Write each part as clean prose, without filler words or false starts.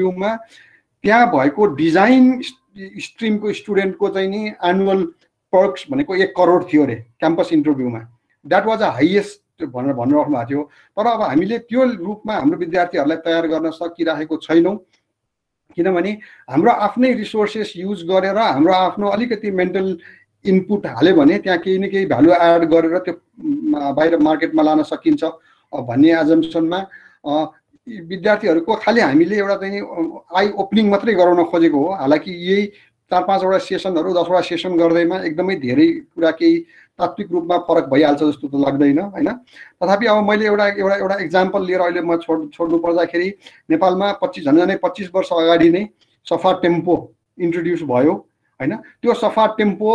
इन्टरभ्यूमा त्यहाँ भएको डिजाइन स्ट्रिमको स्टुडेन्टको चाहिँ नि एनुअल पर्क्स भनेको 1 करोड थियो अरे क्याम्पस इन्टरभ्यूमा। द्याट वाज अ हाइएस्ट भनेर भनिराख्नु भएको थियो। तर अब हामीले त्यो रूपमा हाम्रो विद्यार्थीहरूलाई तयार गर्न सकिरहेको छैनौँ, किनभने हाम्रो आफ्नै रिसोर्सेस युज गरेर हाम्रो आफ्नो अलिकति मेन्टल इनपुट हाल्यो भने त्यहाँ केही न केही भ्यालु एड गरेर त्यो बाहिर मार्केटमा लान सकिन्छ भन्ने एजम्सनमा विद्यार्थीहरूको खालि हामीले एउटा चाहिँ आई ओपनिङ मात्रै गराउन खोजेको हो। हालाकि यही 4-5 वटा सेसनहरू 10 वटा सेसन गर्दैमा एकदमै धेरै कुरा केही तात्विक रूपमा फरक भइहाल्छ जस्तो त लाग्दैन हैन। तथापि अब मैले एउटा एक्जाम्पल लिएर अहिले म छोड्नु पर्दाखेरि नेपालमा 25 वर्ष अगाडि नै सफा टेम्पो इन्ट्रोड्युस भयो हैन। त्यो सफा टेम्पो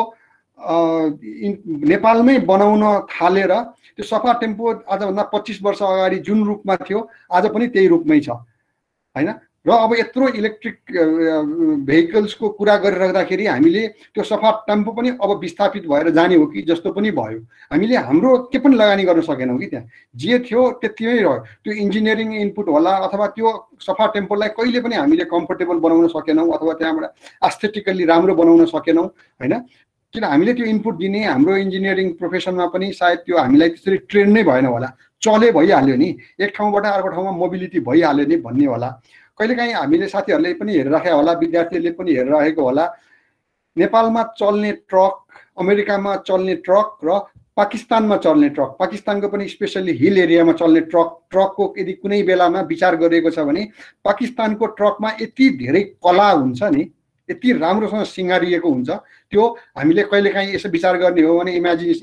नेपालमै बनाउन थालेर त्यो सफा टेम्पो आजभन्दा 25 वर्ष अगाडि जुन रूपमा थियो आज पनि त्यही रूपमै छ हैन। र अब यत्रो इलेक्ट्रिक भेहिकल्सको कुरा गरिराख्दाखेरि हामीले त्यो सफा टेम्पो पनि अब विस्थापित भएर जाने हो कि जस्तो पनि भयो। हामीले हाम्रो के पनि लगानी गर्न सकेनौँ कि त्यहाँ जे थियो त्यतिमै रह्यो। त्यो इन्जिनियरिङ इनपुट होला अथवा त्यो सफा टेम्पोलाई कहिले पनि हामीले कम्फर्टेबल बनाउन सकेनौँ अथवा त्यहाँबाट एस्थेटिकली राम्रो बनाउन सकेनौँ हैन। किन हामीले त्यो इनपुट दिने हाम्रो इन्जिनियरिङ प्रोफेसनमा पनि सायद त्यो हामीलाई त्यसरी ट्रेन नै भएन होला। चले भइहाल्यो नि, एक ठाउँबाट अर्को ठाउँमा मोबिलिटी भइहाल्यो नि भन्ने होला। कहिलेकाहीँ हामीले साथीहरूले पनि हेरिराखेको होला, विद्यार्थीहरूले पनि हेरिरहेको होला, नेपालमा चल्ने ट्रक, अमेरिकामा चल्ने ट्रक र पाकिस्तानमा चल्ने ट्रक, पाकिस्तानको पनि स्पेसल्ली हिल एरियामा चल्ने ट्रकको यदि कुनै बेलामा विचार गरिएको छ भने पाकिस्तानको ट्रकमा यति धेरै कला हुन्छ नि, यति राम्रोसँग सिँगारिएको हुन्छ। त्यो हामीले कहिलेकाहीँ यसो विचार गर्ने हो भने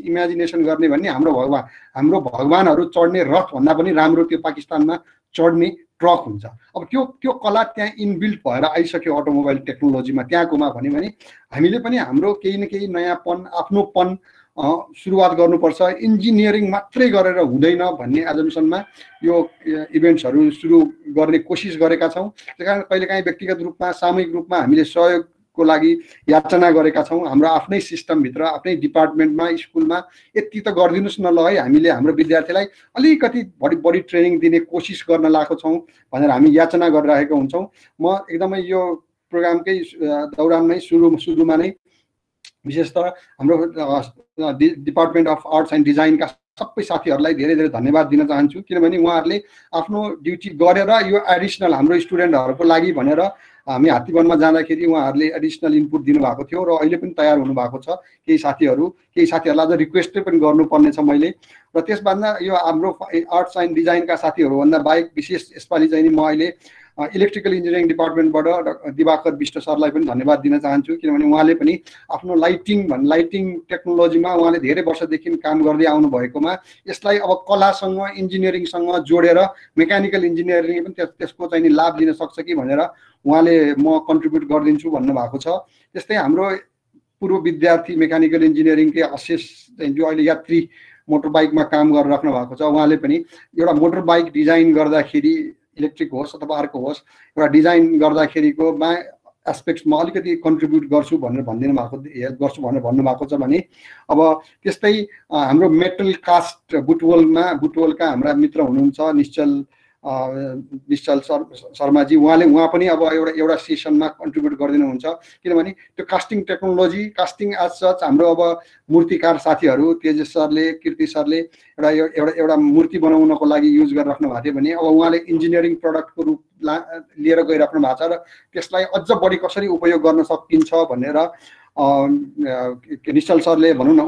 इमेजिनेसन गर्ने भन्ने हाम्रो भगवानहरू चढ्ने रथ भन्दा पनि राम्रो त्यो पाकिस्तानमा चढ्ने ट्रक हुन्छ। अब त्यो कला त्यहाँ इनबिल्ट भएर आइसक्यो अटोमोबाइल टेक्नोलोजीमा त्यहाँकोमा भन्यो भने हामीले पनि हाम्रो केही न केही नयाँपन आफ्नोपन सुरुवात गर्नुपर्छ। इन्जिनियरिङ मात्रै गरेर हुँदैन भन्ने एजम्सनमा यो इभेन्ट्सहरू सुरु गर्ने कोसिस गरेका छौँ। त्यस कारण कहिलेकाहीँ व्यक्तिगत रूपमा सामूहिक रूपमा हामीले सहयोगको लागि याचना गरेका छौँ। हाम्रो आफ्नै सिस्टमभित्र आफ्नै डिपार्टमेन्टमा स्कुलमा यति त गरिदिनुहोस् न ल है, हामीले हाम्रो विद्यार्थीलाई अलिकति बढी ट्रेनिङ दिने कोसिस गर्न लागेको छौँ भनेर हामी याचना गरिरहेका हुन्छौँ। म एकदमै यो प्रोग्रामकै दौरानमै सुरुमा नै विशेषतः हाम्रो डिपार्टमेन्ट अफ आर्ट्स एन्ड डिजाइनका सबै साथीहरूलाई धेरै धेरै धन्यवाद दिन चाहन्छु, किनभने उहाँहरूले आफ्नो ड्युटी गरेर यो एडिसनल हाम्रो स्टुडेन्टहरूको लागि भनेर हामी हात्तीवनमा जाँदाखेरि उहाँहरूले एडिसनल इनपुट दिनुभएको थियो र अहिले पनि तयार हुनुभएको छ। केही साथीहरूलाई अझ रिक्वेस्ट पनि गर्नुपर्ने छ मैले। र त्यसभन्दा यो हाम्रो आर्ट्स एन्ड डिजाइनका साथीहरूभन्दा बाहेक विशेष यसपालि चाहिँ म अहिले इलेक्ट्रिकल इन्जिनियरिङ डिपार्टमेन्टबाट दिवाकर विष्ट सरलाई पनि धन्यवाद दिन चाहन्छु, किनभने उहाँले पनि आफ्नो लाइटिङ टेक्नोलोजीमा उहाँले धेरै वर्षदेखि काम गर्दै आउनु भएकोमा यसलाई अब कलासँग इन्जिनियरिङसँग जोडेर मेकानिकल इन्जिनियरिङ पनि त्यसको चाहिँ लाभ लिन सक्छ कि भनेर उहाँले म कन्ट्रिब्युट गरिदिन्छु भन्नुभएको छ। त्यस्तै हाम्रो पूर्व विद्यार्थी मेकानिकल इन्जिनियरिङकै अशेष जो अहिले यात्री मोटर बाइकमा काम गरिराख्नु भएको छ, उहाँले पनि एउटा मोटर बाइक डिजाइन गर्दाखेरि इलेक्ट्रिक होस् अथवा अर्को होस् एउटा डिजाइन गर्दाखेरिको एस्पेक्ट्समा अलिकति कन्ट्रिब्युट गर्छु भनेर हेल्प गर्छु भनेर भन्नुभएको छ भने अब त्यस्तै हाम्रो मेटल कास्ट बुटवलका हाम्रा मित्र हुनुहुन्छ निश्चल शर्माजी, उहाँ पनि अब एउटा सेसनमा कन्ट्रिब्युट गरिदिनुहुन्छ, किनभने त्यो casting technology casting as such हाम्रो अब मूर्तिकार साथीहरू तेजस सरले कीर्ति सरले एउटा मूर्ति बनाउनको लागि युज गरिराख्नु भएको थियो भने अब उहाँले इन्जिनियरिङ प्रडक्टको रूप लिएर गइराख्नु भएको छ र त्यसलाई अझ बढी कसरी उपयोग गर्न सकिन्छ भनेर निश्चल सरले भनौँ न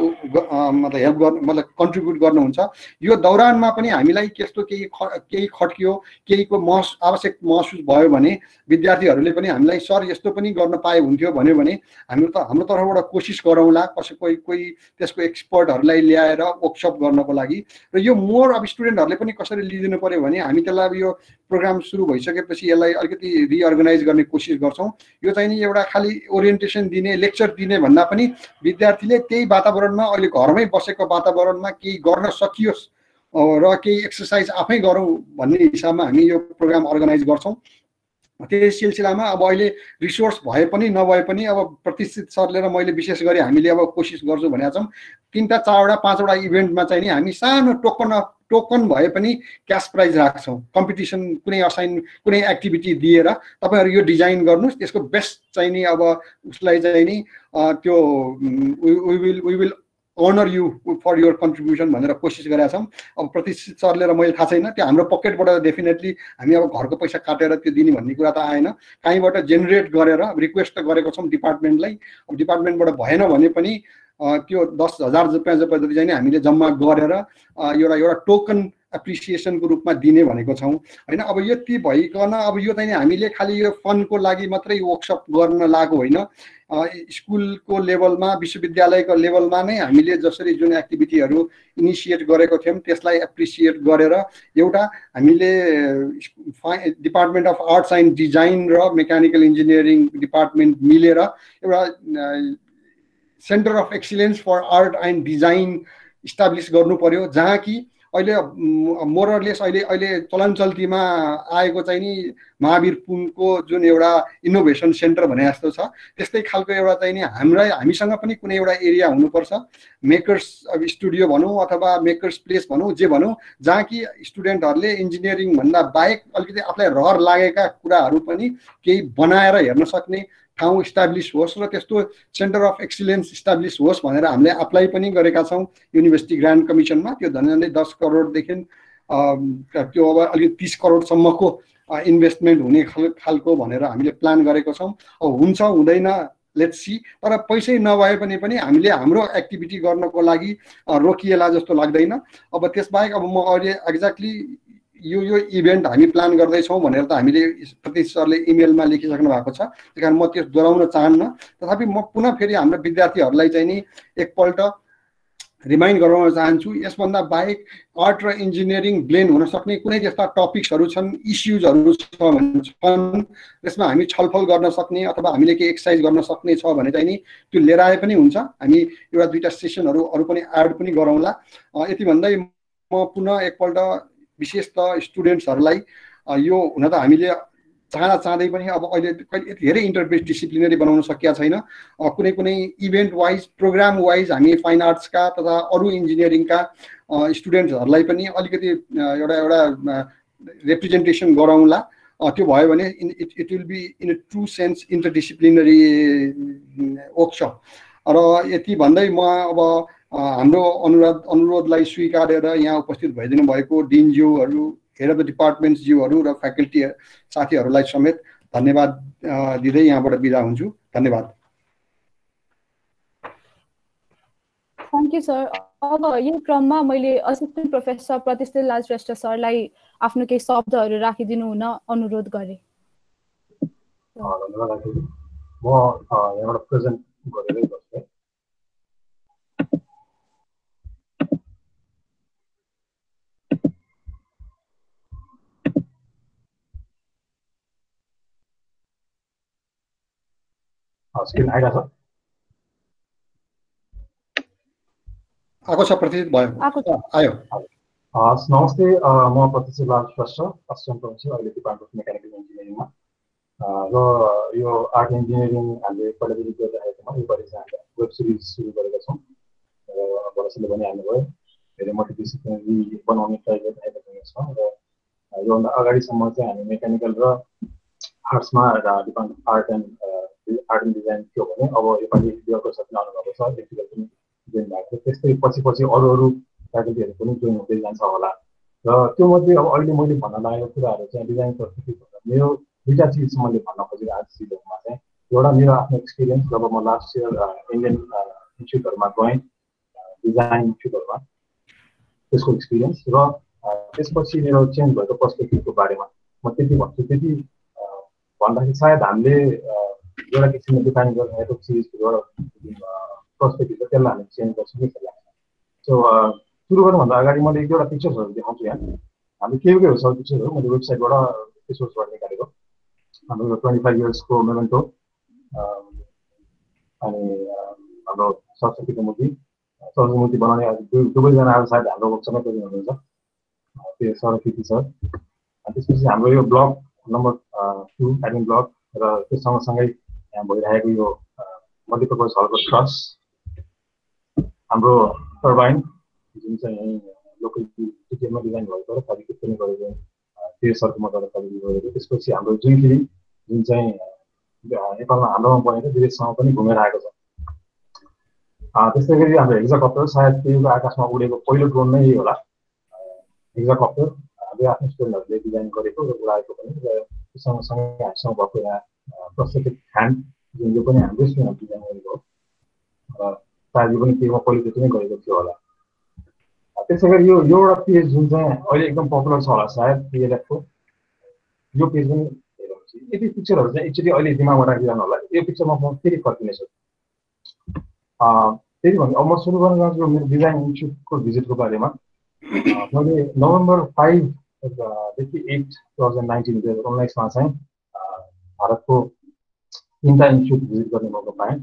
मतलब हेल्प गर्नु मतलब कन्ट्रिब्युट गर्नुहुन्छ। यो दौरानमा पनि हामीलाई त्यस्तो केही खट्कियो केहीको आवश्यक महसुस भयो भने विद्यार्थीहरूले पनि हामीलाई सर यस्तो पनि गर्न पाए हुन्थ्यो भन्यो भने हाम्रो तर्फबाट कोसिस गरौँला कोही त्यसको एक्सपर्टहरूलाई ल्याएर वर्कसप गर्नको लागि। र यो मोर अब स्टुडेन्टहरूले पनि कसरी लिदिनु पर्यो भने हामी त्यसलाई अब यो प्रोग्राम सुरु भइसकेपछि यसलाई अलिकति रिअर्गनाइज गर्ने कोसिस गर्छौँ। यो चाहिँ नि एउटा खालि ओरिएन्टेसन दिने लेक्चर दिने भन्दा पनि विद्यार्थीले त्यही वातावरणमा अहिले घरमै बसेको वातावरणमा केही गर्न सकियोस् र केही एक्सर्साइज आफै गरौँ भन्ने हिसाबमा हामी यो प्रोग्राम अर्गनाइज गर्छौँ। त्यही सिलसिलामा अब अहिले रिसोर्स भए पनि नभए पनि अब प्रतिष्ठित सरले र मैले विशेष गरी हामीले अब कोसिस गर्छौँ भनेका छौँ 3टा 4वटा 5वटा इभेन्टमा चाहिँ नि हामी सानो टोकन भए पनि क्यास प्राइज राख्छौँ। कम्पिटिसन कुनै असाइन कुनै एक्टिभिटी दिएर तपाईँहरू यो डिजाइन गर्नुहोस्, त्यसको बेस्ट चाहिँ नि अब उसलाई चाहिँ नि त्यो we will honour you for your contribution भनेर कोसिस गरेका छौँ। अब प्रतिष्ठित सरले र मैले थाहा छैन, त्यो हाम्रो पकेटबाट डेफिनेटली हामी अब घरको पैसा काटेर त्यो दिने भन्ने कुरा त आएन, कहीँबाट जेनेरेट गरेर रिक्वेस्ट गरेको छौँ डिपार्टमेन्टलाई। अब डिपार्टमेन्टबाट भएन भने पनि त्यो 10,000 रुपियाँ जति चाहिँ हामीले जम्मा गरेर एउटा टोकन एप्रिसिएसनको रूपमा दिने भनेको छौँ होइन। अब यति भइकन अब यो चाहिँ हामीले खालि यो फनको लागि मात्रै वर्कसप गर्न लागु होइन, स्कुलको लेभलमा विश्वविद्यालयको लेभलमा नै हामीले जसरी जुन एक्टिभिटीहरू इनिसिएट गरेको थियौँ त्यसलाई एप्रिसिएट गरेर एउटा हामीले department of arts and design र मेकानिकल इन्जिनियरिङ डिपार्टमेन्ट मिलेर एउटा centre of excellence for art and design establish गर्नु पर्यो, जहाँ कि अहिले मोरलेस अहिले चलन चल्तीमा आएको चाहिँ नि महावीर पुनको जुन एउटा इनोभेसन सेन्टर भने जस्तो छ त्यस्तै खालको एउटा चाहिँ नि हामीसँग पनि कुनै एउटा एरिया हुनुपर्छ, मेकर्स स्टुडियो भनौँ अथवा मेकर्स प्लेस भनौँ जे भनौँ, जहाँ कि स्टुडेन्टहरूले इन्जिनियरिङ भन्दा बाहेक अलिकति आफूलाई रहर लागेका कुराहरू पनि केही बनाएर हेर्न सक्ने ठाउँ इस्टाब्लिस होस् र त्यस्तो सेन्टर अफ एक्सिलेन्स इस्टाब्लिस होस् भनेर हामीले अप्लाई पनि गरेका छौँ युनिभर्सिटी ग्रान्ट कमिसनमा। त्यो झन्डै 10 करोडदेखि त्यो अब अलिकति 30 करोडसम्मको इन्भेस्टमेन्ट हुने खालको भनेर हामीले प्लान गरेको छौँ। अब हुन्छ हुँदैन लेट्स सी, तर पैसै नभए पनि हामीले हाम्रो एक्टिभिटी गर्नको लागि रोकिएला जस्तो लाग्दैन। अब त्यसबाहेक अब म अहिले एक्ज्याक्टली यो इभेन्ट हामी प्लान गर्दैछौँ भनेर त हामीले प्रतिष्ठित सरले इमेलमा लेखिसक्नु भएको छ, त्यही कारण म त्यो दोहोऱ्याउन चाहन्न। तथापि म पुनः फेरि हाम्रो विद्यार्थीहरूलाई चाहिँ नि एकपल्ट रिमाइन्ड गराउन चाहन्छु, यसभन्दा बाहेक आर्ट र इन्जिनियरिङ ब्लेन्ड हुन सक्ने कुनै त्यस्ता टपिक्सहरू छन्, इस्युजहरू छन्, त्यसमा हामी छलफल गर्न सक्ने अथवा हामीले केही एक्सर्साइज गर्न सक्ने छ भने चाहिँ नि त्यो लिएर आए पनि हुन्छ। हामी एउटा 2टा सेसनहरू अरू पनि एड पनि गरौँला। यति भन्दै म पुनः एकपल्ट विशेष त स्टुडेन्ट्सहरूलाई यो हुन त हामीले चाहँदै पनि अब अहिले धेरै इन्टरडिसिप्लिनरी बनाउन सकिया छैन। कुनै इभेन्ट वाइज प्रोग्राम वाइज हामी फाइन आर्ट्सका तथा अरू इन्जिनियरिङका स्टुडेन्ट्सहरूलाई पनि अलिकति एउटा रिप्रेजेन्टेसन गराउँला। त्यो भयो भने it will be in a true sense interdisciplinary workshop. र यति भन्दै म अब हाम्रो अनुरोधलाई स्वीकारेर यहाँ उपस्थित भइदिनु भएको डिनज्यूहरू, हेड अफ द डिपार्टमेन्ट्सज्यूहरू र फ्याकल्टी साथीहरूलाई समेत धन्यवाद दिँदै यहाँबाट बिदा हुन्छु। धन्यवाद। Thank you sir. अब यो क्रममा मैले असिस्टेन्ट प्रोफेसर प्रतिष्ठित लाल श्रेष्ठ सरलाई आफ्नो केही शब्दहरू राखिदिनु हुन अनुरोध गरेँ। धन्यवाद। म यहाँबाट प्रेजेन्ट गरेरै बस्छु। स्क्रिन आइरहेको छ? आएको छ? प्रतिष्ठित भयो? आयो। नमस्ते, म प्रतिष्ठित लाल श्रेष्ठ, असिस्टेन्ट प्रोफेसर अहिले डिपार्टमेन्ट अफ मेकानिकल इन्जिनियरिङमा। र यो आर्ट इन्जिनियरिङ हामीले पहिलादेखि गरिरहेकोमा योपालि चाहिँ हामीले वेब सिरिज सुरु गरेका छौँ र भरसले भनिहाल्नुभयो धेरै मल्टिडिसिप्लिनरी बनाउने ट्राई गरिरहेका छौँ यसमा। र योभन्दा अगाडिसम्म चाहिँ हामी मेकानिकल र आर्ट्समा डिपार्टमेन्ट आर्ट एन्ड डिजाइन थियो भने अब योपालि डिओको साथमा आउनुभएको छ, इलेक्ट्रिकल पनि जोइन भएको छ। त्यस्तै पछि अरू फ्याकल्टीहरू पनि जोइन हुँदै जान्छ होला। र त्यो मध्ये अब अहिले मैले भन्न लागेको कुराहरू चाहिँ डिजाइन पर्सपेक्टिभ मेरो 2टा चिज मैले भन्न खोजेको आज सिजनमा चाहिँ एउटा मेरो आफ्नो एक्सपिरियन्स जब म लास्ट इयर इन्डियन इन्स्टिट्युटहरूमा गएँ डिजाइन इन्स्टिट्युटहरूमा त्यसको एक्सपिरियन्स र त्यसपछि मेरो चेन्ज भएको पर्सपेक्टिभको बारेमा म त्यति भन्छु। त्यति भन्दाखेरि सायद हामीले एउटा किसिमले डिफाइन गर्ने एउटा सिरिजको एउटा पर्सपेक्टिभ छ त्यसलाई हामी चेन्ज गर्छौँ जस्तो लाग्छ। सो सुरु गर्नुभन्दा अगाडि मैले 1-2वटा पिक्चर्सहरू देखाउँछु यहाँ। हामी के छ पिक्चरहरू मैले वेबसाइटबाट रिसोर्सबाट निकालेको। हाम्रो 25 इयर्सको मेमेन्टो अनि हाम्रो सरस्वतीको मूर्ति बनाउने दुवैजना अब सायद हाम्रो वर्कसपमा पनि हुनुहुन्छ, त्यो सरस्वती सर। त्यसपछि हाम्रो यो ब्लग नम्बर 2 एडमिन ब्लक र त्यो सँगसँगै यहाँ भइरहेको यो मल्टिपर्पज हलको ट्रस, हाम्रो टर्बाइन जुन चाहिँ यहीँ लोकल टिकेटमा डिजाइन भएको र फेब्रिकेट पनि गरेको देशहरूमा गरेर फेब्रिकेट गरेको, त्यसपछि हाम्रो जुनकिरी जुन चाहिँ नेपालमा हाम्रोमा बनेको विदेशसँग पनि घुमेर आएको छ। त्यस्तै गरी हाम्रो हेलिकप्टर सायद त्यो आकाशमा उडेको पहिलो ड्रोन नै यही होला। हेलिकप्टर हामीले आफ्नो स्टुडेन्टहरूले डिजाइन गरेको र उडाएको पनि, र सँगसँगै हामीसँग भएको यहाँ प्रोस्थेटिक ह्यान्ड जुन यो पनि हाम्रो स्टुडेन्टहरू डिजाइन गरेको हो र सायद यो पनि केहीमा पहिलोचोटि नै गरेको थियो होला। त्यसै गरी यो एउटा पेज जुन चाहिँ अहिले एकदम पपुलर छ होला सायद PLF-को, यो पेज पनि हेर्नुहोस्। यति पिक्चरहरू चाहिँ एकचोटि अहिले दिमागमा राखिरहनु होला। यो पिक्चरमा म फेरि फर्किनेछु। फेरि भन्छु, अब म सुरु गर्न चाहन्छु मेरो डिजाइन इन्स्टिट्युटको भिजिटको बारेमा। मैले नोभेम्बर 5देखि 8 2019 2019मा चाहिँ भारतको 3टा इन्स्टिट्युट भिजिट गर्ने मौका पाएँ।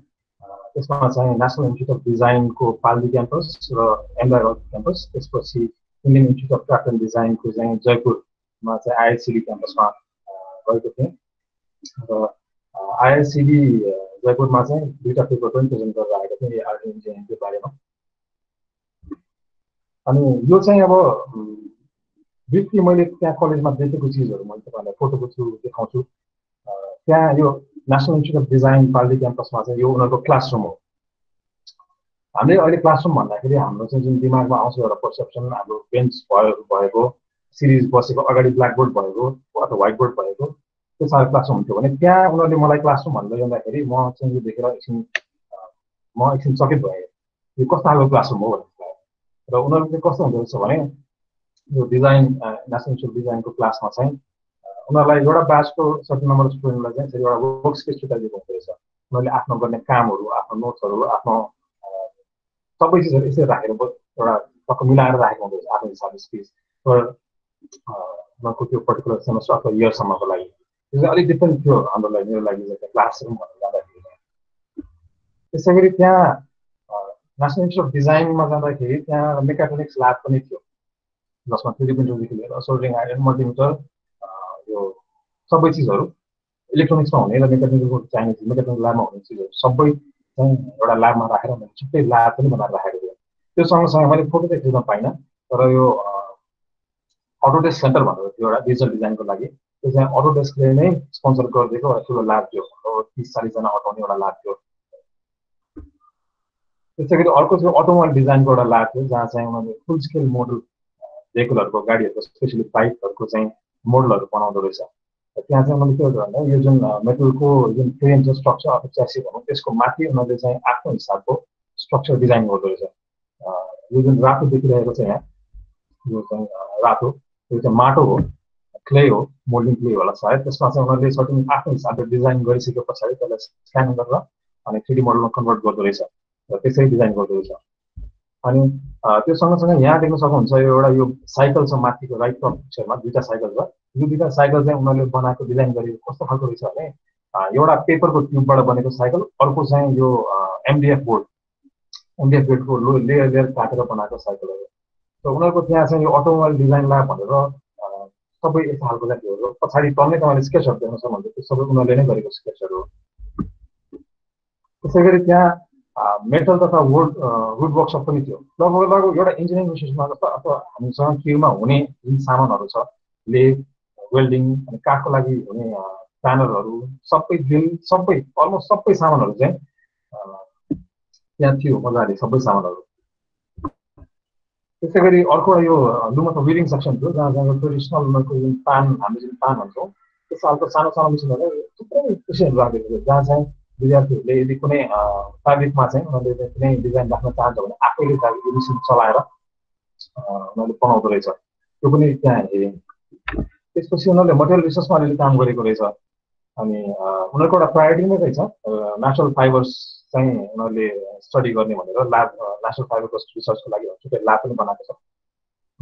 त्यसमा चाहिँ नेसनल इन्स्टिट्युट अफ डिजाइनको पाल्दी क्याम्पस र एमआर क्याम्पस, त्यसपछि Indian institute of craft and डिजाइनको चाहिँ जयपुरमा चाहिँ IIScD क्याम्पसमा गएको थिएँ र IIScD जयपुरमा चाहिँ 2टा पेपर पनि प्रेजेन्ट गरेर आएको थिएँ आर्ट एन्ड डिजाइनको बारेमा। अनि यो चाहिँ अब ब्रिफली मैले त्यहाँ कलेजमा देखेको चिजहरू मैले तपाईँलाई फोटोको थ्रु देखाउँछु। त्यहाँ यो नेसनल इन्स्टिट्युट अफ डिजाइन पाल्दी क्याम्पसमा चाहिँ यो उनीहरूको क्लासरुम हो। हामीले अहिले क्लासरुम भन्दाखेरि हाम्रो चाहिँ जुन दिमागमा आउँछ एउटा पर्सेप्सन, हाम्रो बेन्च भएको, सिरिज बसेको, अगाडि ब्ल्याकबोर्ड भएको अथवा व्हाइट बोर्ड भएको, त्यो साह्रो क्लासरुम हुन्थ्यो भने त्यहाँ उनीहरूले मलाई क्लासरुम भन्दै जाँदाखेरि म चाहिँ यो देखेर एकछिन चकित भएँ, यो कस्तो खालको क्लासरुम हो भनेर। र उनीहरू चाहिँ कस्तो हुँदो रहेछ भने यो डिजाइन नेसनल इन्स्टिट्युट डिजाइनको क्लासमा चाहिँ उनीहरूलाई एउटा ब्याचको सर्टेन नम्बर अफ स्टुडेन्टलाई चाहिँ एउटा वर्क स्पेस छुट्याइदिएको हुँदो रहेछ। उनीहरूले आफ्नो गर्ने कामहरू, आफ्नो नोट्सहरू, आफ्नो सबै चिजहरू यसरी राखेर एउटा टक्क मिलाएर राखेको हुँदो रहेछ आफ्नो हिसाबले स्पेस र उनीहरूको त्यो पर्टिकुलर सेमेस्टर अथवा इयरसम्मको लागि। त्यो चाहिँ अलिक डिफ्रेन्ट थियो हाम्रो लागि, मेरो लागि चाहिँ क्लासरुम भनेर जाँदाखेरि। त्यसै गरी त्यहाँ नेसनल इन्स्टिट्युट अफ डिजाइनमा जाँदाखेरि त्यहाँ मेकाट्रोनिक्स ल्याब पनि थियो, जसमा 3D प्रिन्टरदेखि लिएर सोल्डरिङ आइरन, मल्टिमिटर, यो सबै चिजहरू इलेक्ट्रोनिक्समा हुने र मेकाट्रोनिक्सको चाहिने चिज, मेकाट्रोनिक्स ल्याबमा हुने चिजहरू सबै चाहिँ एउटा ल्याबमा राखेर मैले छुट्टै ल्याब पनि बनाएर राखेको थिएँ। त्यो सँगसँगै मैले फोटो चाहिँ खिच्न पाइनँ, तर यो अटोडेस्क सेन्टर भनेर थियो एउटा डिजिटल डिजाइनको लागि। त्यो चाहिँ अटोडेस्कले नै स्पोन्सर गरिदिएको एउटा ठुलो ल्याब थियो, 30-40 जना अटाउने एउटा ल्याब थियो। त्यसै गरी अर्को चाहिँ अटोमोबाइल डिजाइनको एउटा ल्याब थियो, जहाँ चाहिँ उनीहरूले फुल स्केल मोडल भेहिकलहरूको, गाडीहरूको, स्पेसली बाइकहरूको चाहिँ मोडलहरू बनाउँदो रहेछ। त्यहाँ चाहिँ मैले के गर्छु भन्दा यो जुन मेटलको जुन फ्रेम छ, स्ट्रक्चर अथवा च्यासी भनौँ, त्यसको माथि उनीहरूले चाहिँ आफ्नो हिसाबको स्ट्रक्चर डिजाइन गर्दो रहेछ। यो जुन रातो देखिरहेको छ यहाँ, यो चाहिँ रातो, यो चाहिँ माटो हो, क्ले हो, मोल्डिङ क्ले होला सायद। त्यसमा चाहिँ उनीहरूले सर्टेन आफ्नो हिसाबले डिजाइन गरिसके पछाडि त्यसलाई स्क्यान गरेर अनि 3D मोडलमा कन्भर्ट गर्दो रहेछ र त्यसरी डिजाइन गर्दो रहेछ। अनि त्यो सँगसँगै यहाँ देख्न सक्नुहुन्छ यो एउटा यो साइकल छ माथिको राइट टप पिक्चरमा, 2टा साइकल छ। यो 2टा साइकल चाहिँ उनीहरूले बनाएको डिजाइन गरेको कस्तो खालको रहेछ भने एउटा पेपरको ट्युबबाट बनेको साइकल, अर्को चाहिँ यो MDF बोर्डको लेयर काटेर बनाएको साइकलहरू। र उनीहरूको त्यहाँ चाहिँ यो अटोमोबाइल डिजाइन ल्याब भनेर सबै यस्तो खालको चाहिँ थियो। पछाडि टन्नै तपाईँले स्केचहरू देख्न सक्नुहुन्छ, त्यो सबै उनीहरूले नै गरेको स्केचहरू हो। त्यसै गरी त्यहाँ मेटल तथा वुड वर्कसप पनि थियो। लगभग एउटा इन्जिनियरिङ इन्स्टिट्युटमा जस्तो अथवा हामीसँग क्युमा हुने जुन सामानहरू छ, लेथ, वेल्डिङ अनि काठको लागि हुने प्यानलहरू, सबै ड्रिल, सबै अलमोस्ट सबै सामानहरू चाहिँ त्यहाँ थियो मजाले, सबै सामानहरू। त्यसै गरी अर्को यो लुमको विलिङ सेक्सन थियो, जहाँ ट्रेडिसनल उनीहरूको जुन पान, हामी जुन पान भन्छौँ, त्यस खालको सानो सानो मिसिनहरू थुप्रै मिसिनहरू राखेको थियो, जहाँ चाहिँ विद्यार्थीहरूले यदि कुनै फेब्रिकमा चाहिँ उनीहरूले कुनै डिजाइन राख्न चाहन्छ भने आफैले यो मिसिन चलाएर उनीहरूले बनाउँदो रहेछ। त्यो पनि त्यहाँ हेरेँ। त्यसपछि उनीहरूले मटेरियल रिसर्चमा अलिअलि काम गरेको रहेछ। अनि उनीहरूको एउटा प्रायोरिटी नै रहेछ नेचुरल फाइबर्स चाहिँ उनीहरूले स्टडी गर्ने भनेर ल्याब, नेसनल फाइबर रिसर्चको लागि छुट्टै ल्याब पनि बनाएको छ।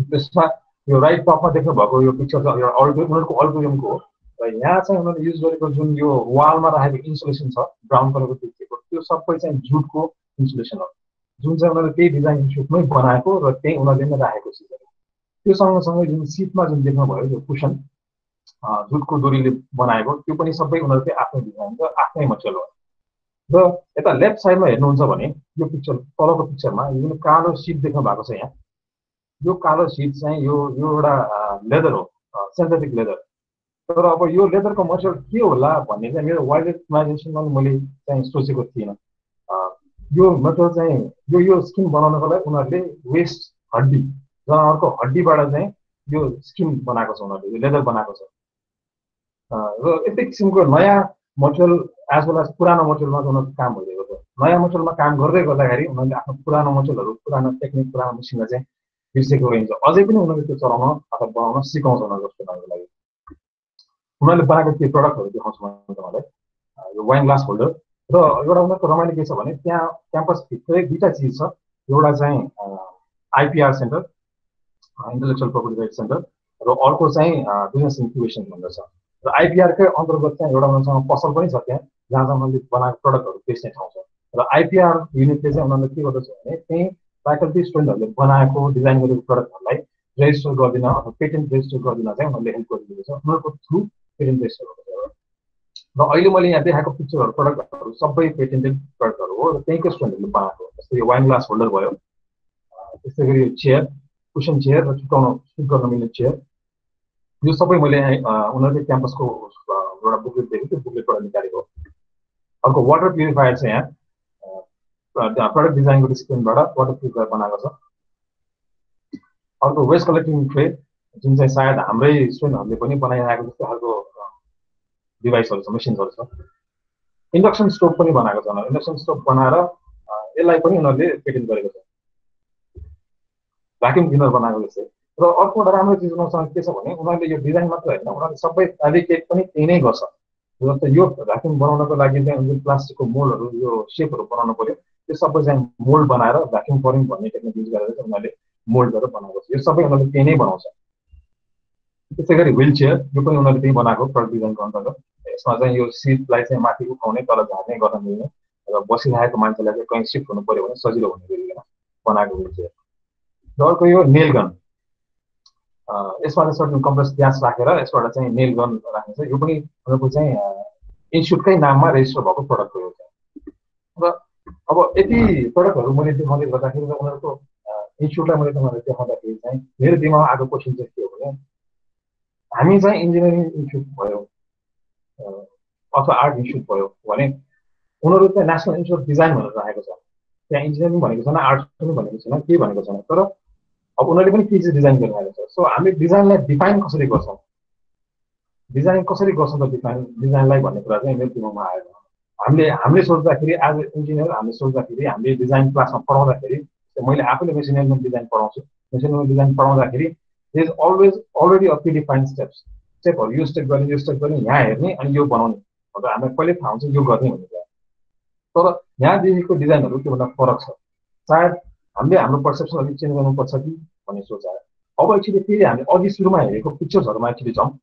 त्यसमा यो राइट टपमा देख्नु भएको यो पिक्चर चाहिँ एउटा उनीहरूको अल्टोरियमको हो। र यहाँ चाहिँ उनीहरूले युज गरेको जुन यो वालमा राखेको इन्सुलेसन छ, ब्राउन कलरको देखिएको, त्यो सबै चाहिँ जुटको इन्सुलेसन हो, जुन चाहिँ उनीहरूले त्यही डिजाइन इन्स्टिट्युटमै बनाएको र त्यही उनीहरूले नै राखेको चिजहरू। त्यो सँगसँगै जुन सिटमा जुन देख्नुभयो यो कुसन, जुटको डोरीले बनाएको त्यो पनि सबै उनीहरुकै आफ्नै डिजाइन र आफ्नै मटेरियल हो। र यता लेफ्ट साइडमा हेर्नुहुन्छ भने यो पिक्चर तलको पिक्चरमा यो कालो सिट देख्नु भएको छ यहाँ। यो कालो सिट चाहिँ यो एउटा लेदर हो, सिन्थेटिक लेदर। तर अब यो लेदरको मटेरियल के होला भन्ने चाहिँ मेरो वाइल्ड इमेजिनेसनमा मैले चाहिँ सोचेको थिइनँ। यो मटेरियल चाहिँ यो स्किन बनाउनको लागि उनीहरूले वेस्ट हड्डी जनावरको हड्डीबाट चाहिँ यो स्किन बनाएको छ, उनीहरूले यो लेदर बनाएको छ। र यस्तै किसिमको नयाँ मटेरियल एज वेल एज पुरानो मटेरियलमा उनीहरूको काम भइरहेको छ। नयाँ मटेरियलमा काम गर्दै गर्दाखेरि उनीहरूले आफ्नो पुरानो मटेरियलहरू, पुरानो टेक्निक, पुरानो मेसिनलाई चाहिँ बिर्सेको रहन्छ। अझै पनि उनीहरूले त्यो चलाउन अथवा बनाउन सिकाउँछ उनीहरूको लागि। उनीहरूले बनाएको त्यो प्रडक्टहरू देखाउँछु म तपाईँलाई। यो वाइन ग्लास होल्डर र एउटा उनीहरूको रमाइलो के छ भने त्यहाँ क्याम्पसभित्रै दुईवटा चिज छ। एउटा चाहिँ IPR centre, intellectual property right centre, र अर्को चाहिँ बिजनेस इन्क्युबेसन भन्ने छ। र आइपिआरकै अन्तर्गत चाहिँ एउटा उनीहरूसँग पसल पनि छ त्यहाँ, जहाँ चाहिँ उनीहरूले बनाएको प्रडक्टहरू बेच्ने ठाउँ छ। र आइपिआर युनिटले चाहिँ उनीहरूले के गर्दछ भने त्यही फ्याकल्टी स्टुडेन्टहरूले बनाएको डिजाइन गरेको प्रडक्टहरूलाई रेजिस्टर गरिदिन अथवा पेटेन्ट रेजिस्टर गरिदिन चाहिँ उनीहरूले हेल्प गरिदिएको छ। उनीहरूको थ्रु पेटेन्ट रेजिस्टर गर्छ। र अहिले मैले यहाँ देखाएको पिक्चरहरू प्रडक्टहरू सबै पेटेन्टेड प्रडक्टहरू हो र त्यहीँको स्टुडेन्टहरूले बनाएको। जस्तै यो वाइन ग्लास होल्डर भयो, त्यस्तै गरी यो चेयर, कुसन चेयर र सुट गर्न मिल्ने चेयर, यो सबै मैले उनीहरूले क्याम्पसको एउटा बुकलेट दिएको त्यो बुकलेटबाट निकालेको। अर्को वाटर प्युरिफायर चाहिँ यहाँ प्रडक्ट डिजाइनको डिसिप्लिनबाट वाटर प्युरिफायर बनाएको छ। अर्को वेस्ट कलेक्टिङ ट्रे, जुन चाहिँ सायद हाम्रै स्टुडेन्टहरूले पनि बनाइरहेको जस्तो खालको डिभाइसहरू छ, मेसिनहरू छ। इन्डक्सन स्टोभ पनि बनाएको छ। इन्डक्सन स्टोभ बनाएर यसलाई पनि उनीहरूले पेटेन्ट गरेको छ। भ्याक्युम क्लिनर बनाएको जस्तै। र अर्को एउटा राम्रो चिज उनीहरूसँग के छ भने उनीहरूले यो डिजाइन मात्र होइन, उनीहरूले सबै फ्याब्रिकेट पनि त्यही नै गर्छ। जस्तै यो भ्याक्युम बनाउनको लागि चाहिँ उनीहरूले प्लास्टिकको मोल्डहरू, यो सेपहरू बनाउनु पर्यो, त्यो सबै चाहिँ मोल्ड बनाएर भ्याक्युम फरिङ भन्ने टेक्निक युज गरेर चाहिँ उनीहरूले मोल्ड गरेर बनाएको छ। यो सबै उनीहरूले त्यही नै बनाउँछ। त्यसै गरी व्हिल चेयर, यो पनि उनीहरूले त्यही बनाएको प्रडक्ट डिजाइनको अन्तर्गत। यसमा चाहिँ यो सिटलाई चाहिँ माथि उठाउने, तल झार्ने गर्न मिल्ने र बसिरहेको मान्छेलाई चाहिँ कहीँ सिफ्ट हुनु पर्यो भने सजिलो हुने गरिकन बनाएको व्हिल चेयर। र अर्को यो नेल गन, यसमा चाहिँ सर्टन कम्प्रेस ग्यास राखेर यसबाट चाहिँ नेल गन राखिन्छ। यो पनि उनीहरूको चाहिँ इन्स्टिट्युटकै नाममा रेजिस्टर भएको प्रडक्ट हो। र अब यति प्रडक्टहरू मैले देखाउँदै गर्दाखेरि र उनीहरूको इन्स्टिट्युटलाई मैले तपाईँलाई देखाउँदाखेरि चाहिँ मेरो दिमागमा आएको क्वेसन चाहिँ के हो भने हामी चाहिँ इन्जिनियरिङ इन्स्टिट्युट भयो अथवा आर्ट इन्स्टिट्युट भयो भने उनीहरू चाहिँ नेसनल इन्स्टिट्युट डिजाइन भनेर राखेको छ। त्यहाँ इन्जिनियरिङ भनेको छैन, आर्ट्स पनि भनेको छैन, केही भनेको छैन। तर अब उनीहरूले पनि के चाहिँ डिजाइन गरिरहेको छ। सो हामीले डिजाइनलाई डिफाइन कसरी गर्छौँ, डिजाइन कसरी गर्छौँ त डिजाइनलाई भन्ने कुरा चाहिँ मेरो दिमागमा आयो। हामीले सोच्दाखेरि एज ए इन्जिनियर हामीले सोच्दाखेरि हामीले डिजाइन क्लासमा पढाउँदाखेरि मैले आफूले मेसिन म्यानेजमेन्ट डिजाइन पढाउँछु। मेसिन म्यानेजमेन्ट डिजाइन पढाउँदाखेरि there is already a predefined स्टेपहरू, यो स्टेप गर्ने यहाँ हेर्ने अनि यो बनाउने भनेर हामीलाई पहिल्यै थाहा हुन्छ यो गर्ने भन्ने कुरा। तर यहाँदेखिको डिजाइनहरू त्योभन्दा फरक छ। सायद हामीले हाम्रो पर्सेप्सन अलिक चेन्ज गर्नुपर्छ कि भन्ने सोच आयो। अब एक्चुअली फेरि हामी अघि सुरुमा हेरेको पिक्चर्सहरूमा एक्चुअली जाउँ।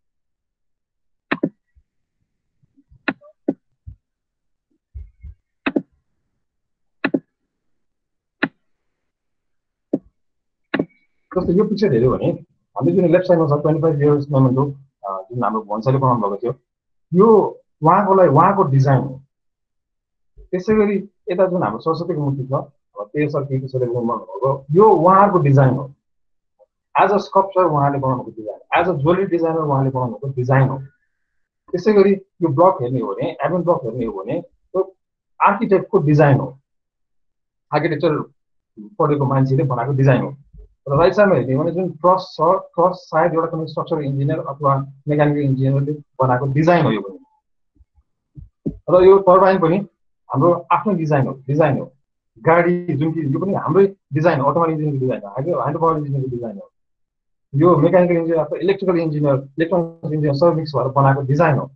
जस्तो यो पिक्चर हेऱ्यो भने हामीले जुन लेफ्ट साइडमा छ 25 इयर्स मोमेन्ट हो, जुन हाम्रो भन्छाले बनाउनु भएको थियो, यो उहाँको डिजाइन हो। त्यसै गरी यता जुन हाम्रो सरस्वतीको मूर्ति छ, त्यसले बनाउनु भएको यो उहाँको डिजाइन हो। एज अ स्कल्पचर उहाँले बनाउनुको design, as a jewellery designer उहाँले बनाउनुको डिजाइन हो। त्यसै गरी यो ब्लक हेर्ने हो भने, एडमन ब्लक हेर्ने हो भने त्यो आर्किटेक्टको डिजाइन हो, आर्किटेक्चर पढेको मान्छेले बनाएको डिजाइन हो। र राइट साइडमा हेर्ने हो भने जुन ट्रस छ, ट्रस सायद एउटा कुनै स्ट्रक्चरल इन्जिनियर अथवा मेकानिकल इन्जिनियरले बनाएको डिजाइन हो यो पनि। र यो टर्बाइन पनि हाम्रो आफ्नो डिजाइन हो। गाडी जुन कि यो पनि हाम्रै डिजाइन हो, अटोमोबाइल इन्जिनियरको डिजाइन हो, हाइड्रोपावर इन्जिनियरको डिजाइन हो। यो मेकानिकल इन्जिनियर अथवा इलेक्ट्रिकल इन्जिनियर, इलेक्ट्रोनिक्स इन्जिनियर सब मिक्स भएर बनाएको डिजाइन हो।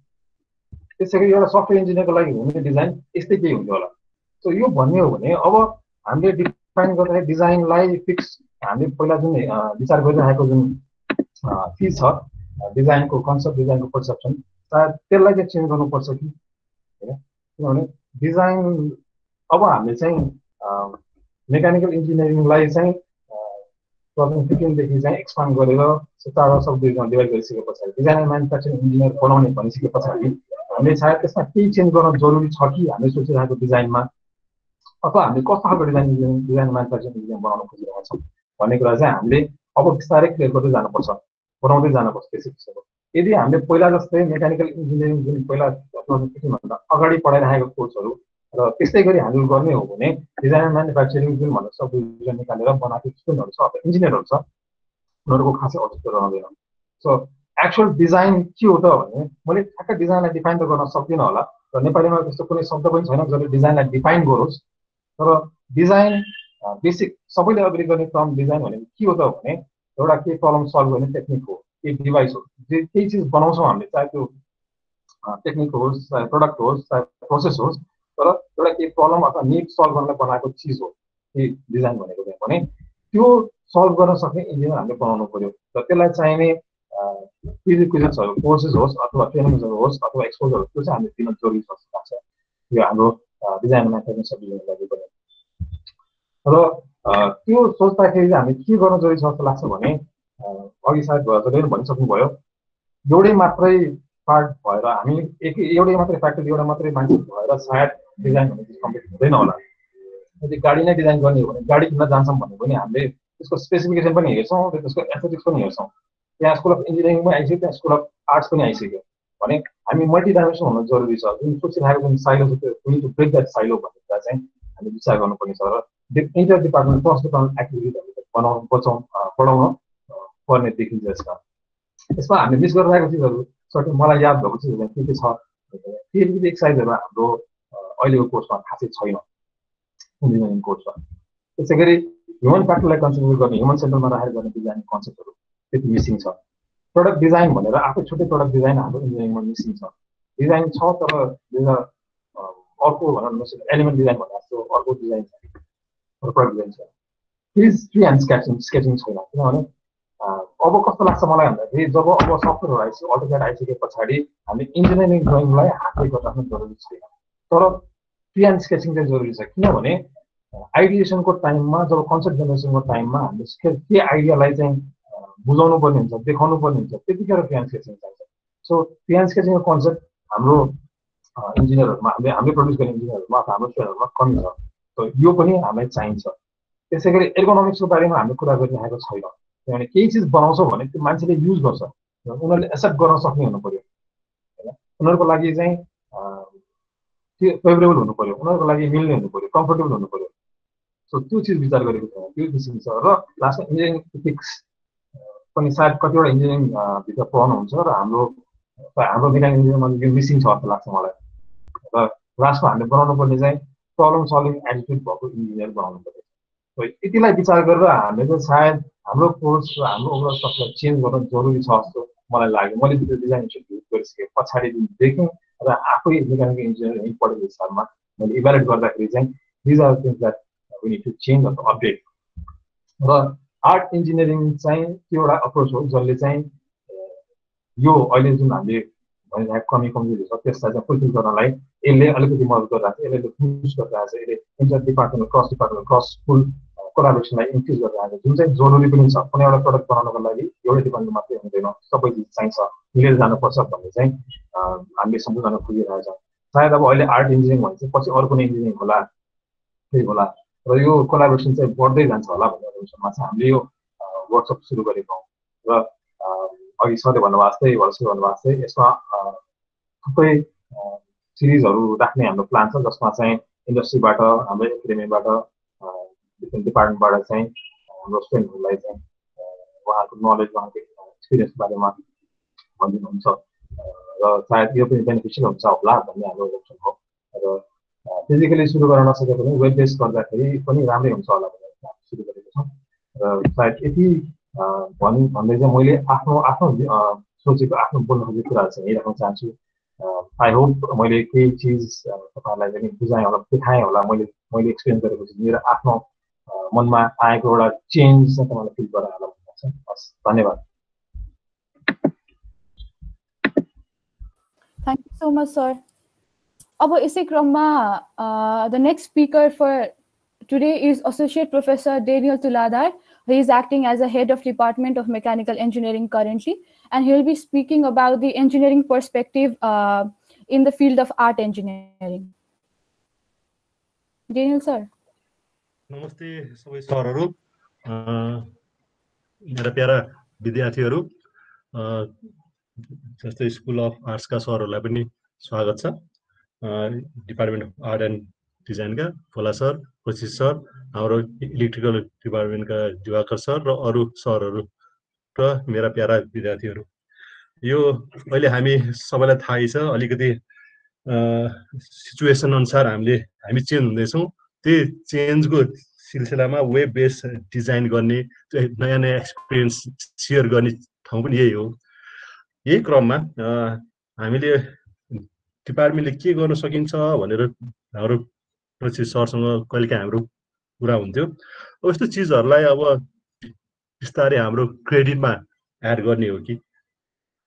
त्यसै गरी एउटा सफ्टवेयर इन्जिनियरको लागि हुने डिजाइन यस्तै केही हुन्छ होला। सो यो भन्ने हो भने अब हामीले डिफाइन गर्दाखेरि डिजाइनलाई फिक्स हामीले पहिला जुन विचार गरिरहेको जुन चिज छ डिजाइनको कन्सेप्ट, डिजाइनको पर्सेप्सन, सायद त्यसलाई चाहिँ चेन्ज गर्नुपर्छ कि होइन। किनभने डिजाइन अब हामीले चाहिँ मेकानिकल इन्जिनियरिङलाई चाहिँ 2015 देखि चाहिँ एक्सपान्ड गरेर चारवटा सब डिभाइड गरिसके पछाडि डिजाइन एन्ड म्यानुफ्याक्चरिङ इन्जिनियर बनाउने भनिसके पछाडि हामीले सायद त्यसमा केही चेन्ज गर्न जरुरी छ कि हामीले सोचिरहेको डिजाइनमा, अथवा हामीले कस्तो खालको डिजाइन म्यानुफ्याक्चरिङ इन्जिनियर बनाउन खोजिरहेका छौँ भन्ने कुरा चाहिँ हामीले अब बिस्तारै क्लियर गर्दै जानुपर्छ, बनाउँदै जानुपर्छ त्यसै विषयको। यदि हामीले पहिला जस्तै मेकानिकल इन्जिनियरिङ जुन पहिला 2015 भन्दा अगाडि पढाइरहेको कोर्सहरू र त्यस्तै गरी ह्यान्डल गर्ने हो भने डिजाइन एन्ड म्यानुफ्याक्चरिङ जुन भनेर सब डिभिजन निकालेर बनाएको स्टुडेन्टहरू छ अथवा इन्जिनियरहरू छ उनीहरूको खासै औचित्य रहँदैन। सो एक्चुअल डिजाइन के हो त भने मैले ठ्याक्कै डिजाइनलाई डिफाइन त गर्न सक्दिनँ होला र नेपालीमा त्यस्तो कुनै शब्द पनि छैन जसले डिजाइनलाई डिफाइन गरोस्। तर डिजाइन बेसिक सबैले अग्री गर्ने टर्म डिजाइन भनेको के हो त भने एउटा के प्रब्लम सल्भ गर्ने टेक्निक हो, के डिभाइस हो, जे केही चिज बनाउँछौँ हामीले, चाहे त्यो टेक्निक होस्, चाहे प्रडक्ट होस्, चाहे प्रोसेस होस्, तर एउटा केही प्रब्लम अथवा निड सल्भ गर्न बनाएको चिज हो कि डिजाइन भनेको चाहिँ। भने त्यो सल्भ गर्न सक्ने इन्जिनियर हामीले बनाउनु पर्यो र त्यसलाई चाहिने प्रिरिक्विजिट्सहरू कोर्सेस होस् अथवा ट्रेनिङ्सहरू होस् अथवा एक्सपोजर त्यो चाहिँ हामीले दिन जरुरी जस्तो लाग्छ यो हाम्रो डिजाइन म्यानुफ्याक्चरिङ सब्जेक्टको लागि पनि। र त्यो सोच्दाखेरि चाहिँ हामी के गर्न जरुरी छ जस्तो लाग्छ भने अघि सायद हजुरले पनि भनिसक्नुभयो, एउटै मात्रै पार्ट भएर हामी एउटै मात्रै फ्याक्ट्री एउटा मात्रै मान्छे भएर सायद डिजाइन भन्ने चिज कम्प्लिट हुँदैन होला। यदि गाडी नै डिजाइन गर्ने हो भने गाडी किन्न जान्छौँ भने पनि हामीले त्यसको स्पेसिफिकेसन पनि हेर्छौँ र त्यसको एस्थेटिक्स पनि हेर्छौँ। त्यहाँ स्कुल अफ इन्जिनियरिङ पनि आइसक्यो, त्यहाँ स्कुल अफ आर्ट्स पनि आइसक्यो भने हामी मल्टी डाइमेन्सन हुन जरुरी छ। जुन सोचिरहेको जुन साइलो छ त्यो we to break that silo भन्ने कुरा चाहिँ हामीले विचार गर्नुपर्ने छ र inter department cross department activity बढाउन पर्ने देखिन्छ यसमा। यसमा हामीले मिस गरिरहेको चिजहरू सर्टेन मलाई याद भएको चिजहरू के छ क्रिएटिभिटी एक्सर्साइजहरू हाम्रो अहिलेको कोर्समा खासै छैन इन्जिनियरिङ कोर्समा। त्यसै गरी ह्युमन फ्याक्टरलाई कन्सिडर गर्ने, ह्युमन सेन्टरमा राखेर गर्ने डिजाइन कन्सेप्टहरू त्यति मिसिङ छ। प्रडक्ट डिजाइन भनेर आफै छुट्टै प्रडक्ट डिजाइन हाम्रो इन्जिनियरिङमा मिसिङ छ। डिजाइन छ तर अर्को भनौँ न एलिमेन्ट डिजाइन भने जस्तो अर्को डिजाइन छ, प्रडक्ट डिजाइन छ। फ्री ह्यान्ड स्केचिङ छैन। किनभने अब कस्तो लाग्छ मलाई भन्दाखेरि जब अब सफ्टवेयरहरू आइसक्यो, अटोक्याड आइसके पछाडि हामी इन्जिनियरिङ ड्रइङलाई हातले गरिराख्नु जरुरी छैन, तर फ्री ह्यान्ड स्केचिङ चाहिँ जरुरी छ। किनभने आइडिएसनको टाइममा जब कन्सेप्ट जेनेरेसनको टाइममा हामीले के आइडियालाई चाहिँ बुझाउनु पर्ने हुन्छ, देखाउनु पर्ने हुन्छ, त्यतिखेर फ्री ह्यान्ड स्केचिङ चाहिन्छ। सो फ्री ह्यान्ड स्केचिङको कन्सेप्ट हाम्रो इन्जिनियरहरूमा हामीले प्रड्युस गर्ने इन्जिनियरहरूमा अथवा हाम्रो स्टुडेन्टहरूमा कमी छ। यो पनि हामीलाई चाहिन्छ। त्यसै गरी एर्गोनोमिक्सको बारेमा हामीले कुरा गरिरहेको छैन। किनभने केही चिज बनाउँछौँ भने त्यो मान्छेले युज गर्छ, उनीहरूले एक्सेप्ट गर्न सक्ने हुनु पर्यो होइन। उनीहरूको लागि चाहिँ त्यो फेभरेबल हुनु पर्यो, उनीहरूको लागि मिल्ने हुनु पर्यो, कम्फर्टेबल हुनु पर्यो। सो त्यो चिज विचार गरेको छैन, त्यो विषय छ। र लास्टमा इन्जिनियरिङ इथिक्स पनि सायद कतिवटा इन्जिनियरिङ भित्र पढ्नुहुन्छ र हाम्रो मेकानिकल इन्जिनियरिङमा यो मिसिङ छ जस्तो लाग्छ मलाई। र लास्टमा हामीले बनाउनु पर्ने चाहिँ प्रब्लम सल्भिङ एटिट्युड भएको इन्जिनियर बनाउनु पर्यो। यतिलाई विचार गरेर हामीले चाहिँ सायद हाम्रो कोर्स र हाम्रो ओभरअल स्ट्रक्चर चेन्ज गर्न जरुरी छ जस्तो मलाई लाग्यो। मैले त्यो डिजाइन इन्स्टिट्युट गरिसकेँ पछाडि जुन देखेँ र आफै मेकानिकल इन्जिनियरिङ पढेको हिसाबमा मैले इभ्यालुएट गर्दाखेरि चाहिँ these are things that we need to change अथवा अपडेट। र आर्ट इन्जिनियरिङ चाहिँ त्यो एउटा अप्रोच हो जसले चाहिँ यो अहिले जुन हामीले भनिरहेको कमजोरी छ त्यसलाई चाहिँ फुलफिल गर्नलाई यसले अलिकति मद्दत गरिरहेको छ, यसले बुस्ट गरिरहेको छ, यसले इन्टर डिपार्टमेन्ट क्रस स्कुल कोलाबोरेसनलाई इन्क्रिज गरिरहेको छ, जुन चाहिँ जरुरी पनि छ। कुनै एउटा प्रडक्ट बनाउनको लागि एउटै डिपार्टमेन्ट मात्रै हुँदैन, सबै चिज चाहिन्छ, मिलेर जानुपर्छ भन्ने चाहिँ हामीले सम्झाउन खोजिरहेको छ। सायद अब अहिले आर्ट इन्जिनियरिङ भने चाहिँ पछि अरू कुनै इन्जिनियरिङ होला, त्यही होला र यो कोलाबोरेसन चाहिँ बढ्दै जान्छ होला भन्ने अनुसारमा चाहिँ हामीले यो वर्कसप सुरु गरेको हौँ। र अघि सरले भन्नुभएको जस्तै भन्नुभएको जस्तै यसमा थुप्रै सिरिजहरू राख्ने हाम्रो प्लान छ जसमा चाहिँ इन्डस्ट्रीबाट, हाम्रो एकाडेमीबाट, डिफ्रेन्ट डिपार्टमेन्टबाट चाहिँ हाम्रो स्टुडेन्टहरूलाई चाहिँ उहाँहरूको नलेज, उहाँको एक्सपिरियन्स बारेमा भनिदिनुहुन्छ र सायद यो पनि बेनिफिसियल हुन्छ होला भन्ने हाम्रो इलेक्सन हो। र फिजिकली सुरु गर्न नसके पनि वेब बेस गर्दाखेरि पनि राम्रै हुन्छ होला भनेर हामी सुरु गरेको छौँ। र सायद यति भन्दै चाहिँ मैले आफ्नो सोचेको आफ्नो बोल्न खोजेको कुराहरू चाहिँ यही राख्न चाहन्छु। आई होप मैले केही चिज तपाईँहरूलाई पनि बुझाएँ होला, देखाएँ होला। मैले एक्सपिरियन्स गरेको चिज मेरो आफ्नो मनमा आएको एउटा चेन्ज चाहिँ तपाईँलाई फिल गराएर होला भन्ने लाग्छ। हस्, धन्यवाद। Thank you so much, sir. अब इसी क्रममा the next speaker for today is Associate Professor Daniel Tuladar, He is acting as a head of Department of Mechanical Engineering currently, and he will be speaking about the engineering perspective in the field of art engineering. Daniel sir. नमस्ते सबै सरहरू, मेरा para विद्यार्थीहरू, जस्तै school of आर्ट्सका सरहरूलाई पनि स्वागत छ। डिपार्टमेन्ट अफ आर्ट एन्ड डिजाइनका भोला सर, प्रशिष सर, हाम्रो इलेक्ट्रिकल डिपार्टमेन्टका दिवाकर सर र अरू सरहरू र मेरा प्यारा विद्यार्थीहरू, यो अहिले हामी सबैलाई थाहै छ, अलिकति सिचुएसन अनुसार हामी चेन्ज हुँदैछौँ। त्यही चेन्जको सिलसिलामा वेब बेस डिजाइन गर्ने, नयाँ नयाँ एक्सपिरियन्स सेयर गर्ने ठाउँ पनि यही हो। यही क्रममा हामीले डिपार्टमेन्टले के गर्न सकिन्छ भनेर हाम्रो प्रशिष सरसँग कहिलेकाहीँ हाम्रो कुरा हुन्थ्यो। अब यस्तो चिजहरूलाई अब बिस्तारै हाम्रो क्रेडिटमा एड गर्ने हो कि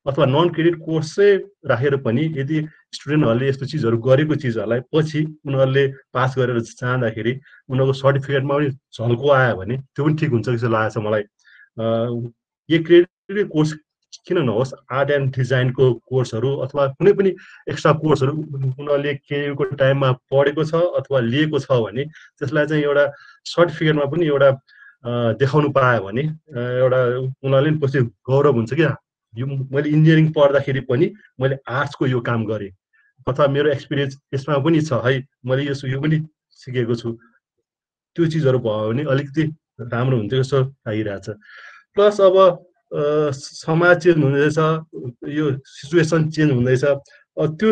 अथवा नन क्रेडिट कोर्स चाहिँ राखेर पनि यदि स्टुडेन्टहरूले यस्तो चिजहरू गरेको चिजहरूलाई पछि उनीहरूले पास गरेर जाँदाखेरि उनीहरूको सर्टिफिकेटमा पनि झल्को आयो भने त्यो पनि ठिक हुन्छ जस्तो लागेको छ मलाई। यो क्रेडिट कोर्स किन नहोस्, आर्ट एन्ड डिजाइनको कोर्सहरू अथवा कुनै पनि एक्स्ट्रा कोर्सहरू उनीहरूले केयुको टाइममा पढेको छ अथवा लिएको छ भने त्यसलाई चाहिँ एउटा सर्टिफिकेटमा पनि एउटा देखाउनु पायो भने एउटा उनीहरूले पनि पछि गौरव हुन्छ क्या, यो मैले इन्जिनियरिङ पढ्दाखेरि पनि मैले आर्ट्सको यो काम गरेँ अथवा मेरो एक्सपिरियन्स यसमा पनि छ है, मैले यो पनि सिकेको छु। त्यो चिजहरू भयो भने अलिकति राम्रो हुन्थ्यो जस्तो लागिरहेछ। प्लस अब समाज चेन्ज हुँदैछ, यो सिचुएसन चेन्ज हुँदैछ, त्यो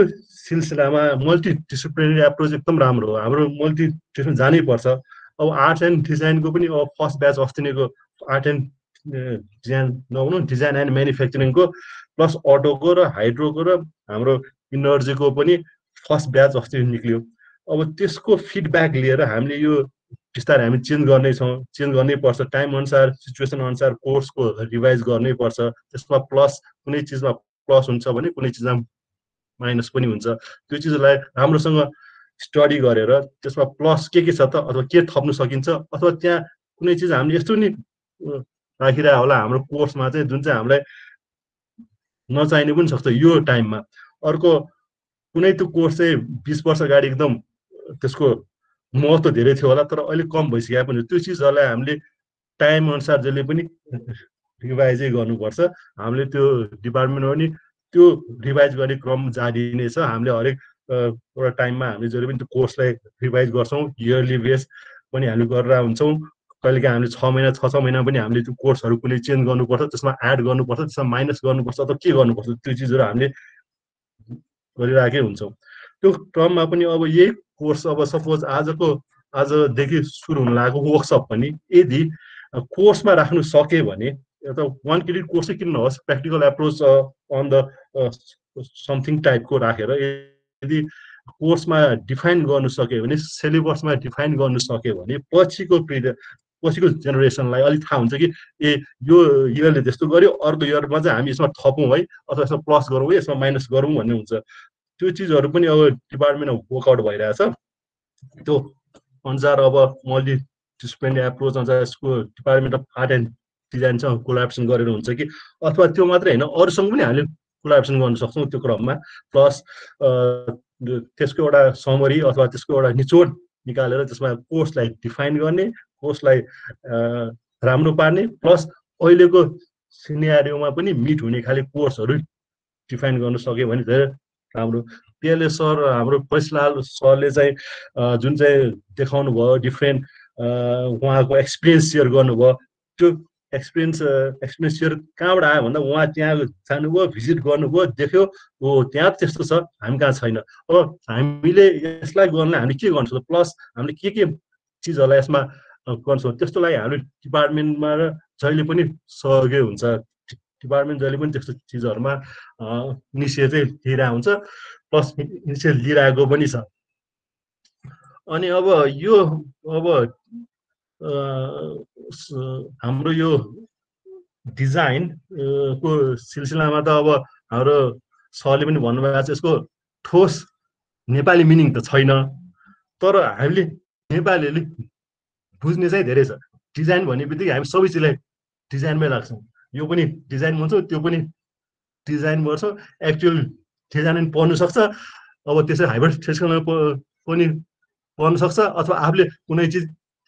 सिलसिलामा मल्टिडिसिप्लिनरी एप्रोच एकदम राम्रो हो। हाम्रो मल्टिडिसिप्लिन जानै पर्छ। अब आर्ट्स एन्ड डिजाइनको पनि अब फर्स्ट ब्याच अस्ति नैको आर्ट एन्ड डिजाइन नहुनु डिजाइन एन्ड म्यानुफ्याक्चरिङको प्लस अटोको र हाइड्रोको र हाम्रो इनर्जीको पनि फर्स्ट ब्याच अस्ति निक्ल्यो। अब त्यसको फिडब्याक लिएर हामीले यो बिस्तारै हामी चेन्ज गर्नै पर्छ। टाइम अनुसार सिचुएसन अनुसार कोर्सको रिभाइज गर्नै पर्छ। त्यसमा प्लस कुनै चिजमा प्लस हुन्छ भने कुनै चिजमा माइनस पनि हुन्छ। त्यो चिजलाई राम्रोसँग स्टडी गरेर त्यसमा प्लस के छ त अथवा के थप्नु सकिन्छ अथवा त्यहाँ कुनै चिज हामीले यस्तो नि राखिरह होला हाम्रो कोर्समा चाहिँ जुन चाहिँ हामीलाई नचाहिने पनि सक्छ यो टाइममा। अर्को कुनै त्यो कोर्स चाहिँ 20 वर्ष अगाडि एकदम त्यसको महत्त्व धेरै थियो होला, तर अहिले कम भइसकेको पनि त्यो चिजहरूलाई हामीले टाइम अनुसार जसले पनि रिभाइजै गर्नुपर्छ। हामीले त्यो डिपार्टमेन्टमा पनि त्यो रिभाइज गर्ने क्रम जारी नै छ। हामीले हरेक एउटा टाइममा हामीले जहिले पनि त्यो कोर्सलाई रिभाइज गर्छौँ, इयरली बेस पनि हामीले गरेर हुन्छौँ। कहिलेकाहीँ हामीले 6 महिना 6 महिना पनि हामीले त्यो कोर्सहरू कुनै चेन्ज गर्नुपर्छ, त्यसमा एड गर्नुपर्छ, त्यसमा माइनस गर्नुपर्छ अथवा के गर्नुपर्छ त्यो चिजहरू हामीले गरिरहेकै हुन्छौँ। त्यो क्रममा पनि अब यही कोर्स अब सपोज आजदेखि सुरु हुन लागेको वर्कसप पनि यदि कोर्समा राख्नु सके भने अथवा 1 क्रेडिट कोर्सै किन नहोस्, practical approach on the something टाइपको राखेर यदि कोर्समा डिफाइन गर्नु सक्यो भने, सिलेबसमा डिफाइन गर्नु सक्यो भने पछिको जेनेरेसनलाई अलिक थाहा हुन्छ कि यो इयरले त्यस्तो गर्यो, अर्को इयरमा चाहिँ हामी यसमा थपौँ है अथवा यसमा प्लस गरौँ है, यसमा माइनस गरौँ भन्ने हुन्छ। त्यो चिजहरू पनि अब डिपार्टमेन्टमा वर्कआउट भइरहेछ। त्यो अनुसार अब मल्टिडिसिप्लिनरी एप्रोच अनुसार यसको डिपार्टमेन्ट अफ आर्ट एन्ड डिजाइनसँग कोलाबोरेसन गरेर हुन्छ कि अथवा त्यो मात्रै होइन अरूसँग पनि हामीले कोलाबोरेसन गर्न सक्छौँ त्यो क्रममा। प्लस त्यसको एउटा समरी अथवा त्यसको एउटा निचोड निकालेर त्यसमा कोर्सलाई डिफाइन गर्ने, कोर्सलाई राम्रो पार्ने, प्लस अहिलेको सिनेरियोमा पनि मिट हुने खाले कोर्सहरू डिफाइन गर्न सक्यो भने धेरै राम्रो। पिएलए सर हाम्रो फैसलाल सरले चाहिँ जुन चाहिँ देखाउनु भयो डिफ्रेन्ट उहाँको एक्सपिरियन्स सेयर गर्नुभयो, त्यो एक्सपिरियन्स सेयर कहाँबाट आयो भन्दा उहाँ त्यहाँ जानुभयो, भिजिट गर्नुभयो, देख्यो ओ त्यहाँ त्यस्तो छ, हामी कहाँ छैन। अब हामीले यसलाई गर्नलाई हामी के गर्नु सक्छौँ, प्लस हामीले के चिजहरूलाई यसमा गर्छौँ, त्यस्तो लागि हाम्रो डिपार्टमेन्टमा जहिले पनि सहयोगी हुन्छ। डिपार्टमेन्ट जहिले पनि त्यस्तो चिजहरूमा इनिसिएटिभ लिइरहेको हुन्छ, प्लस इनिसिएटिभ लिइरहेको पनि छ। अनि अब यो हाम्रो यो डिजाइन को सिलसिलामा त अब हाम्रो सरले पनि भन्नुभएको छ यसको ठोस नेपाली मिनिङ त छैन, तर हामीले नेपालीले बुझ्ने चाहिँ धेरै छ। डिजाइन भन्ने बित्तिकै हामी सबै चिजलाई डिजाइनमै लाग्छौँ। यो पनि डिजाइन भन्छौँ, त्यो पनि डिजाइन गर्छौँ, एक्चुअल डिजाइन पर्नु सक्छ। अब त्यसै हाइब्रिड पनि पर्न सक्छ, अथवा आफूले कुनै चिज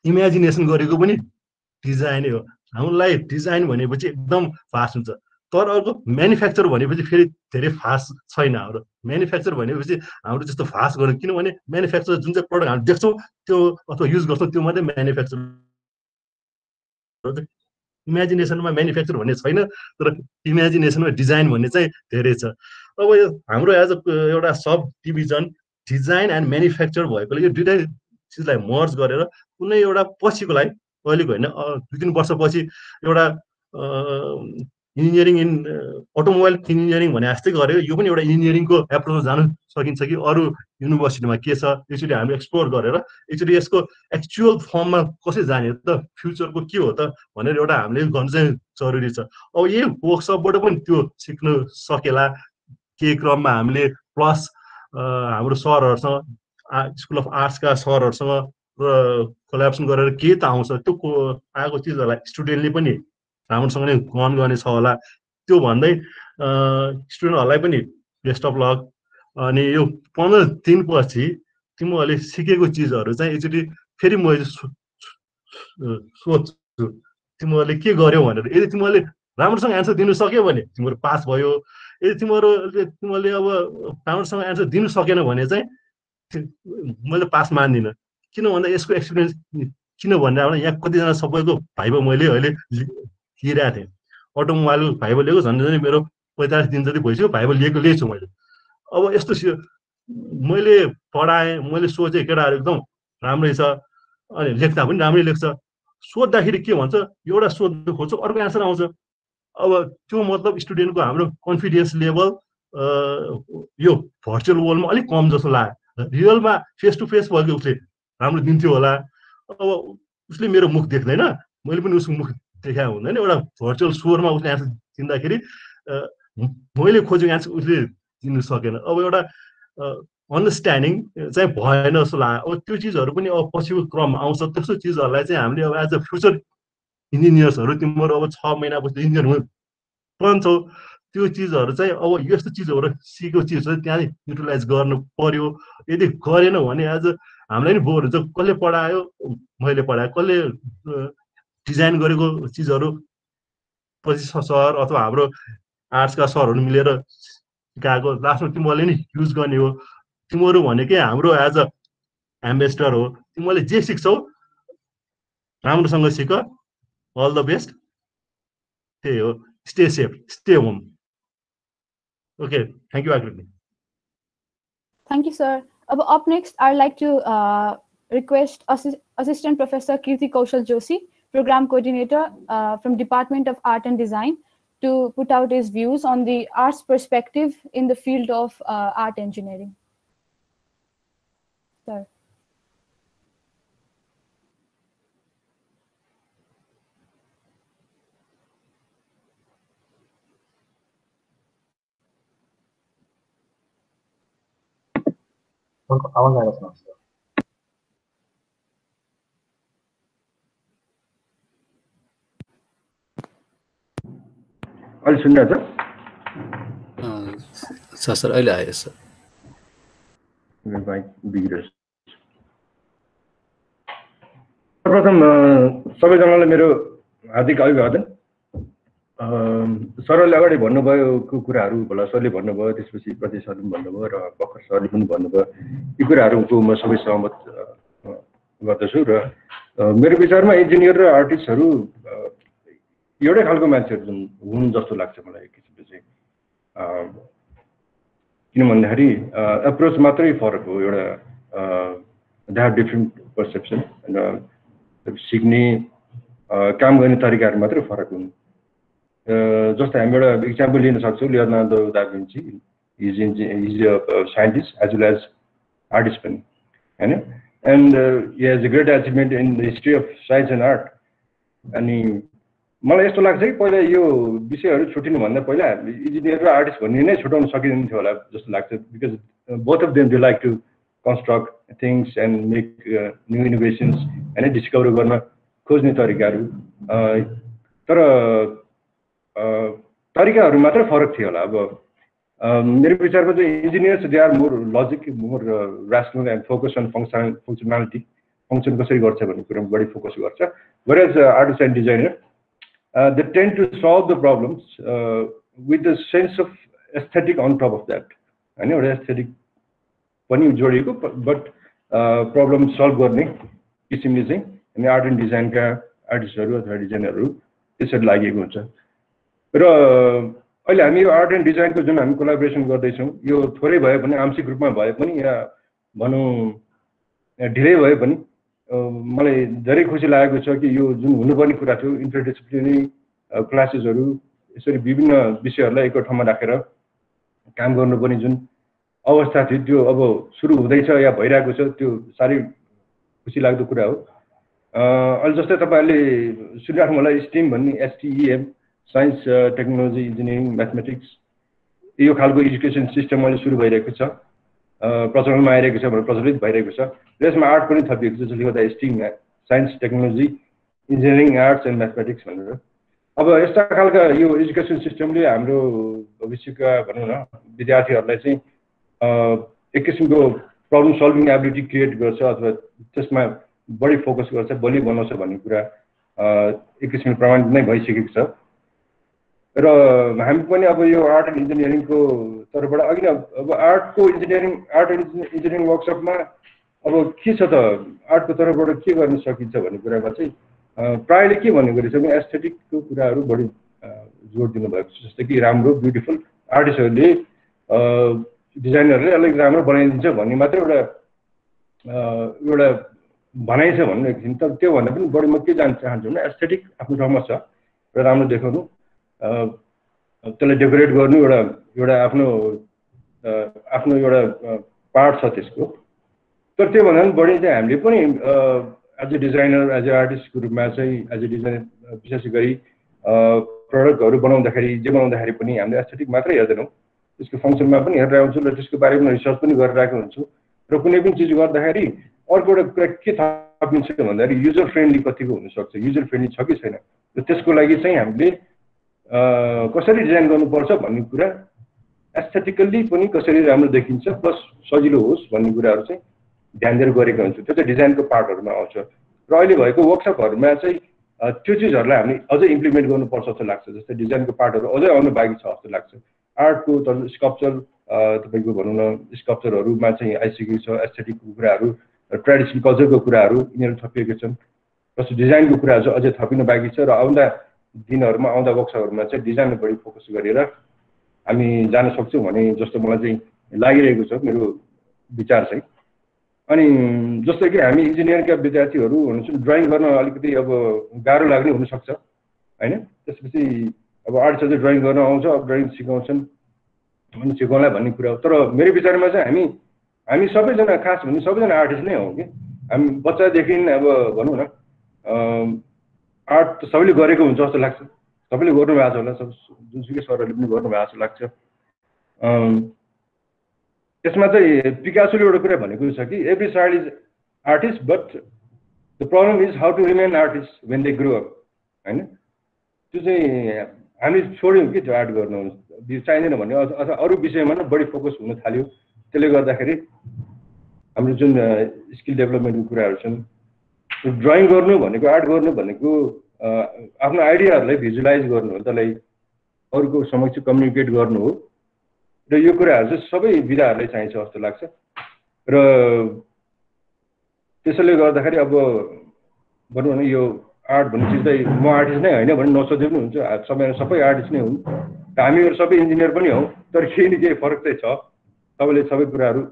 इमेजिनेसन गरेको पनि डिजाइनै हो। हामीलाई डिजाइन भनेपछि एकदम फास्ट हुन्छ। तर अर्को म्यानुफ्याक्चर भनेपछि फेरि धेरै फास्ट छैन। हाम्रो म्यानुफ्याक्चर भनेपछि हाम्रो त्यस्तो फास्ट गर्नु, किनभने म्यानुफ्याक्चर जुन चाहिँ प्रडक्ट हामी देख्छौँ त्यो अथवा युज गर्छौँ त्यो मात्रै म्यानुफ्याक्चर। इमेजिनेसनमा म्यानुफ्याक्चर भन्ने छैन, तर इमेजिनेसनमा डिजाइन भन्ने चाहिँ धेरै छ। अब यो हाम्रो एज अ एउटा sub division design and manufacture भएकोले यो दुइटै चिजलाई मर्ज गरेर कुनै एउटा पछिको लागि, अहिलेको होइन 2-3 वर्षपछि एउटा इन्जिनियरिङ इन अटोमोबाइल इन्जिनियरिङ भने जस्तै गर्यो। यो पनि एउटा इन्जिनियरिङको एप्रोचमा जानु सकिन्छ कि अरू युनिभर्सिटीमा के छ, एकचोटि हामी एक्सप्लोर गरेर एकचोटि यसको एक्चुअल फर्ममा कसरी जाने त, फ्युचरको के हो त भनेर एउटा हामीले गर्नु चाहिँ जरुरी छ। अब यही वर्कसपबाट पनि त्यो सिक्नु सकेला। केही क्रममा हामीले प्लस हाम्रो सरहरूसँग, स्कुल अफ आर्ट्सका सरहरूसँग कोल्याबोरेसन गरेर के त आउँछ त्यो आएको चिजहरूलाई स्टुडेन्टले पनि राम्रोसँग नै ग्रहण गर्ने छ होला। त्यो भन्दै स्टुडेन्टहरूलाई पनि बेस्ट अफ लक। अनि यो 15 दिनपछि तिमीहरूले सिकेको चिजहरू चाहिँ एकचोटि फेरि म सोध्छु तिमीहरूले के गर्यौ भनेर। यदि तिमीहरूले राम्रोसँग एन्सर दिनु सक्यो भने तिमीहरू पास भयो। यदि तिमीहरूले अब राम्रोसँग एन्सर दिनु सकेन भने चाहिँ मैले पास मान्दिनँ। किन भन्दा यसको एक्सपिरियन्स किन भन्दा यहाँ कतिजना सबैको भाइबो मैले अहिले लिइरहेको थिएँ। अटोमोबाइल भाइबो लिएको झन् मेरो 45 दिन जति भइसक्यो भाइबो लिएकै छु मैले। अब यस्तो मैले पढाएँ, मैले सोचेँ केटाहरू एकदम राम्रै छ, अनि लेख्दा पनि राम्रै लेख्छ। सोद्धाखेरि के भन्छ, एउटा सोध्नु खोज्छ अर्को एन्सर आउँछ। अब त्यो मतलब स्टुडेन्टको हाम्रो कन्फिडेन्स लेभल यो भर्चुअल वर्ल्डमा अलिक कम जस्तो लाग्यो। रियलमा फेस टु फेस भएको उसले राम्रो दिन्थ्यो होला। अब उसले मेरो मुख देख्दैन, मैले पनि उसको मुख देखाएको हुँदैन। एउटा भर्चुअल स्वरमा उसले एन्सर दिँदाखेरि मैले खोजेको एन्सर उसले दिनु सकेन। अब एउटा अन्डरस्ट्यान्डिङ चाहिँ भएन जस्तो लाग्यो। अब त्यो चिजहरू पनि अब पछिको क्रम आउँछ। त्यस्तो चिजहरूलाई चाहिँ हामीले अब एज अ फ्युचर इन्जिनियर्सहरू तिमीहरू अब 6 महिनापछि इन्जिनियर बन्छौ, त्यो चिजहरू चाहिँ अब यस्तो चिजहरू सिकेको चिजहरू त्यहाँ युटिलाइज गर्नु पर्यो। यदि गरेन भने एज हामीलाई नि बोर हुन्छ। कसले पढायो, मैले पढाएँ, कसले डिजाइन गरेको चिजहरू पछि सर अथवा हाम्रो आर्ट्सका सरहरू मिलेर सिकाएको लास्टमा तिमीहरूले नि युज गर्ने हो। तिमीहरू भनेकै हाम्रो एज अ एम्बेसडर हो। तिमीहरूले जे सिक्छौ राम्रोसँग सिक। All the best. त्यही हो, stay safe, stay home. Okay, thank you आकृति। Thank you, sir. Up next, I'd like to request Assistant Professor Kirti Kaushal Joshi, Program Coordinator from Department of Art and Design, to put out his views on the arts perspective in the field of art engineering. Sir. आवाज आएर सुनाउँछ। अहिले सुनिरहेछ? Sir अहिले आयो sir. सर्वप्रथम सबैजनालाई मेरो हार्दिक अभिवादन। सरले अगाडि भन्नुभएको कुराहरू भोला सरले भन्नुभयो, त्यसपछि प्रति सरले पनि भन्नुभयो र भर्खर सरले पनि भन्नुभयो। यी कुराहरूको म सबै सहमत गर्दछु र मेरो विचारमा इन्जिनियर र आर्टिस्टहरू एउटै खालको मान्छेहरू हुन् जस्तो लाग्छ मलाई। एक किसिमले चाहिँ किन भन्दाखेरि एप्रोच मात्रै फरक हो। एउटा दे हेभ डिफ्रेन्ट पर्सेप्सन र सिक्ने काम गर्ने तरिकाहरू मात्रै फरक हुन्। जस्तै हामी एउटा इक्जाम्पल लिन सक्छौँ, Leonardo da Vinci is a scientist as well as artist पनि, होइन? And he has a great achievement in the history of science and art. अनि मलाई यस्तो लाग्छ कि पहिला यो विषयहरू छुट्टिनुभन्दा पहिला इन्जिनियर र आर्टिस्ट भन्ने नै छुट्याउन सकिँदैन थियो होला जस्तो लाग्छ। Because both of them they like to construct things and make new innovations, होइन? डिस्कभर गर्न खोज्ने तरिकाहरू तर तरिकाहरू मात्रै फरक थियो होला अब मेरो विचारमा चाहिँ engineers they are more logic more rational and focus on functionality function कसरी गर्छ भन्ने कुरामा बढी फोकस गर्छ whereas artist and designer they tend to solve the problems with the sense of aesthetic on top of that हैन एउटा aesthetic पनि जोडिएको बट प्रब्लम सल्भ गर्ने किसिमले चाहिँ अनि आर्ट एन्ड डिजाइनका आर्टिस्टहरू अथवा डिजाइनरहरू त्यसरी लागेको हुन्छ र अहिले हामी यो आर्ट एन्ड डिजाइनको जुन हामी कोलाबोरेसन गर्दैछौँ यो थोरै भए पनि आंशिक रूपमा भए पनि या भनौँ ढिलै भए पनि मलाई धेरै खुसी लागेको छ कि यो जुन हुनुपर्ने कुरा थियो इन्टरडिसिप्लिनरी क्लासेसहरू यसरी विभिन्न विषयहरूलाई एक ठाउँमा राखेर काम गर्नुपर्ने जुन अवस्था थियो त्यो अब सुरु हुँदैछ या भइरहेको छ त्यो साह्रै खुसी लाग्दो कुरा हो अहिले जस्तै तपाईँहरूले सुनिराख्नु होला स्टिम भन्ने STEM science technology engineering mathematics यो खालको एजुकेसन सिस्टम अहिले सुरु भइरहेको छ प्रचलनमा आइरहेको छ भनेर प्रचलित भइरहेको छ त्यसमा आर्ट पनि थपिएको छ जसले गर्दा STEM science technology engineering arts and mathematics भनेर अब यस्ता खालका यो एजुकेसन सिस्टमले हाम्रो भविष्यका भनौँ न विद्यार्थीहरूलाई चाहिँ एक किसिमको प्रब्लम सल्भिङ एबिलिटी क्रिएट गर्छ अथवा त्यसमा बढी फोकस गर्छ बलि बनाउँछ भन्ने कुरा एक किसिमले प्रमाणित नै भइसकेको छ र हामी पनि अब यो आर्ट एन्ड इन्जिनियरिङको तर्फबाट अघि नै अब आर्ट एन्ड इन्जिनियरिङ वर्कसपमा अब के छ त आर्टको तर्फबाट के गर्न सकिन्छ भन्ने कुरामा चाहिँ प्रायले के भन्ने गरेको छ भने एस्थेटिकको कुराहरू बढी जोड दिनुभएको छ जस्तै कि राम्रो ब्युटिफुल आर्टिस्टहरूले डिजाइनरले अलिक राम्रो बनाइदिन्छ भन्ने मात्रै एउटा भनाइ छ भन्नु एकछिन तर त्योभन्दा पनि बढी म के जान्न चाहन्छु भने एस्थेटिक आफ्नो ठाउँमा छ र राम्रो देखाउनु त्यसलाई डेकोरेट गर्नु एउटा आफ्नो एउटा पार्ट छ त्यसको तर त्योभन्दा पनि बढी चाहिँ हामीले पनि as a designer as a आर्टिस्टको रूपमा चाहिँ एज ए डिजाइनर विशेष गरी प्रडक्टहरू बनाउँदाखेरि जे बनाउँदाखेरि पनि हामीले एस्थेटिक मात्रै हेर्दैनौँ त्यसको फङ्सनमा पनि हेरेर आउँछु र त्यसको बारेमा रिसर्च पनि गरिरहेको हुन्छु र कुनै पनि चिज गर्दाखेरि अर्को एउटा कुरा के थपिन्छ भन्दाखेरि युजर फ्रेन्डली कतिको हुनसक्छ युजर फ्रेन्डली छ कि छैन र त्यसको लागि चाहिँ हामीले कसरी डिजाइन गर्नुपर्छ भन्ने कुरा एस्थेटिकल्ली पनि कसरी राम्रो देखिन्छ प्लस सजिलो होस् भन्ने कुराहरू चाहिँ ध्यान दिएर गरेको हुन्छ त्यो चाहिँ डिजाइनको पार्टहरूमा आउँछ र अहिले भएको वर्कसपहरूमा चाहिँ त्यो चिजहरूलाई हामीले अझै इम्प्लिमेन्ट गर्नुपर्छ जस्तो लाग्छ जस्तै डिजाइनको पार्टहरू अझै आउनु बाँकी छ जस्तो लाग्छ आर्टको स्कल्पचर तपाईँको भनौँ न स्कल्पचरहरूमा चाहिँ आइसकेको छ एस्थेटिकको कुराहरू ट्रेडिसनल कल्चरको कुराहरू यिनीहरू थपिएको छन् प्लस डिजाइनको कुराहरू चाहिँ अझै थपिन बाँकी छ र आउँदा दिनहरूमा आउँदा वर्कसपहरूमा चाहिँ डिजाइनमा बढी फोकस गरेर हामी जान सक्छौँ भने जस्तो मलाई चाहिँ लागिरहेको छ मेरो विचार चाहिँ अनि जस्तो कि हामी इन्जिनियरिङका विद्यार्थीहरू हुनुहुन्छ ड्रइङ गर्न अलिकति अब गाह्रो लाग्ने हुनसक्छ होइन त्यसपछि अब आर्टिस्टहरूले ड्रइङ गर्न आउँछ अब ड्रइङ सिकाउँछन् अनि सिकाउला भन्ने कुरा हो तर मेरो विचारमा चाहिँ हामी सबैजना खास भने सबैजना आर्टिस्ट नै हौँ कि हामी बच्चादेखि अब भनौँ न आर्ट त सबैले गरेको हुन्छ जस्तो लाग्छ सबैले गर्नुभएको छ होला सब जुनसुकै सरहरूले पनि गर्नुभएको जस्तो लाग्छ त्यसमा चाहिँ पिकासोले एउटा कुरा भनेको छ कि every child is artist but the problem is how to remain artist when they grow up होइन त्यो चाहिँ हामीले छोड्यौँ कि त्यो आर्ट गर्नु चाहिँदैन भन्ने अथवा अरू विषयमा नै बढी फोकस हुन थाल्यो त्यसले गर्दाखेरि हाम्रो जुन स्किल डेभलपमेन्टको कुराहरू छन् ड्रइङ गर्नु भनेको आर्ट गर्नु भनेको आफ्नो आइडियाहरूलाई भिजुलाइज गर्नु हो त्यसलाई अरूको समक्ष कम्युनिकेट गर्नु हो र यो कुराहरू चाहिँ सबै विधाहरूलाई चाहिन्छ जस्तो लाग्छ र त्यसैले गर्दाखेरि अब भनौँ न यो आर्ट भन्ने चिज चाहिँ म आर्टिस्ट नै होइन भने नसोधे पनि हुन्छ सबै आर्टिस्ट नै हुन् हामीहरू सबै इन्जिनियर पनि हौँ तर केही न केही फरक चाहिँ छ सबैले सबै कुराहरू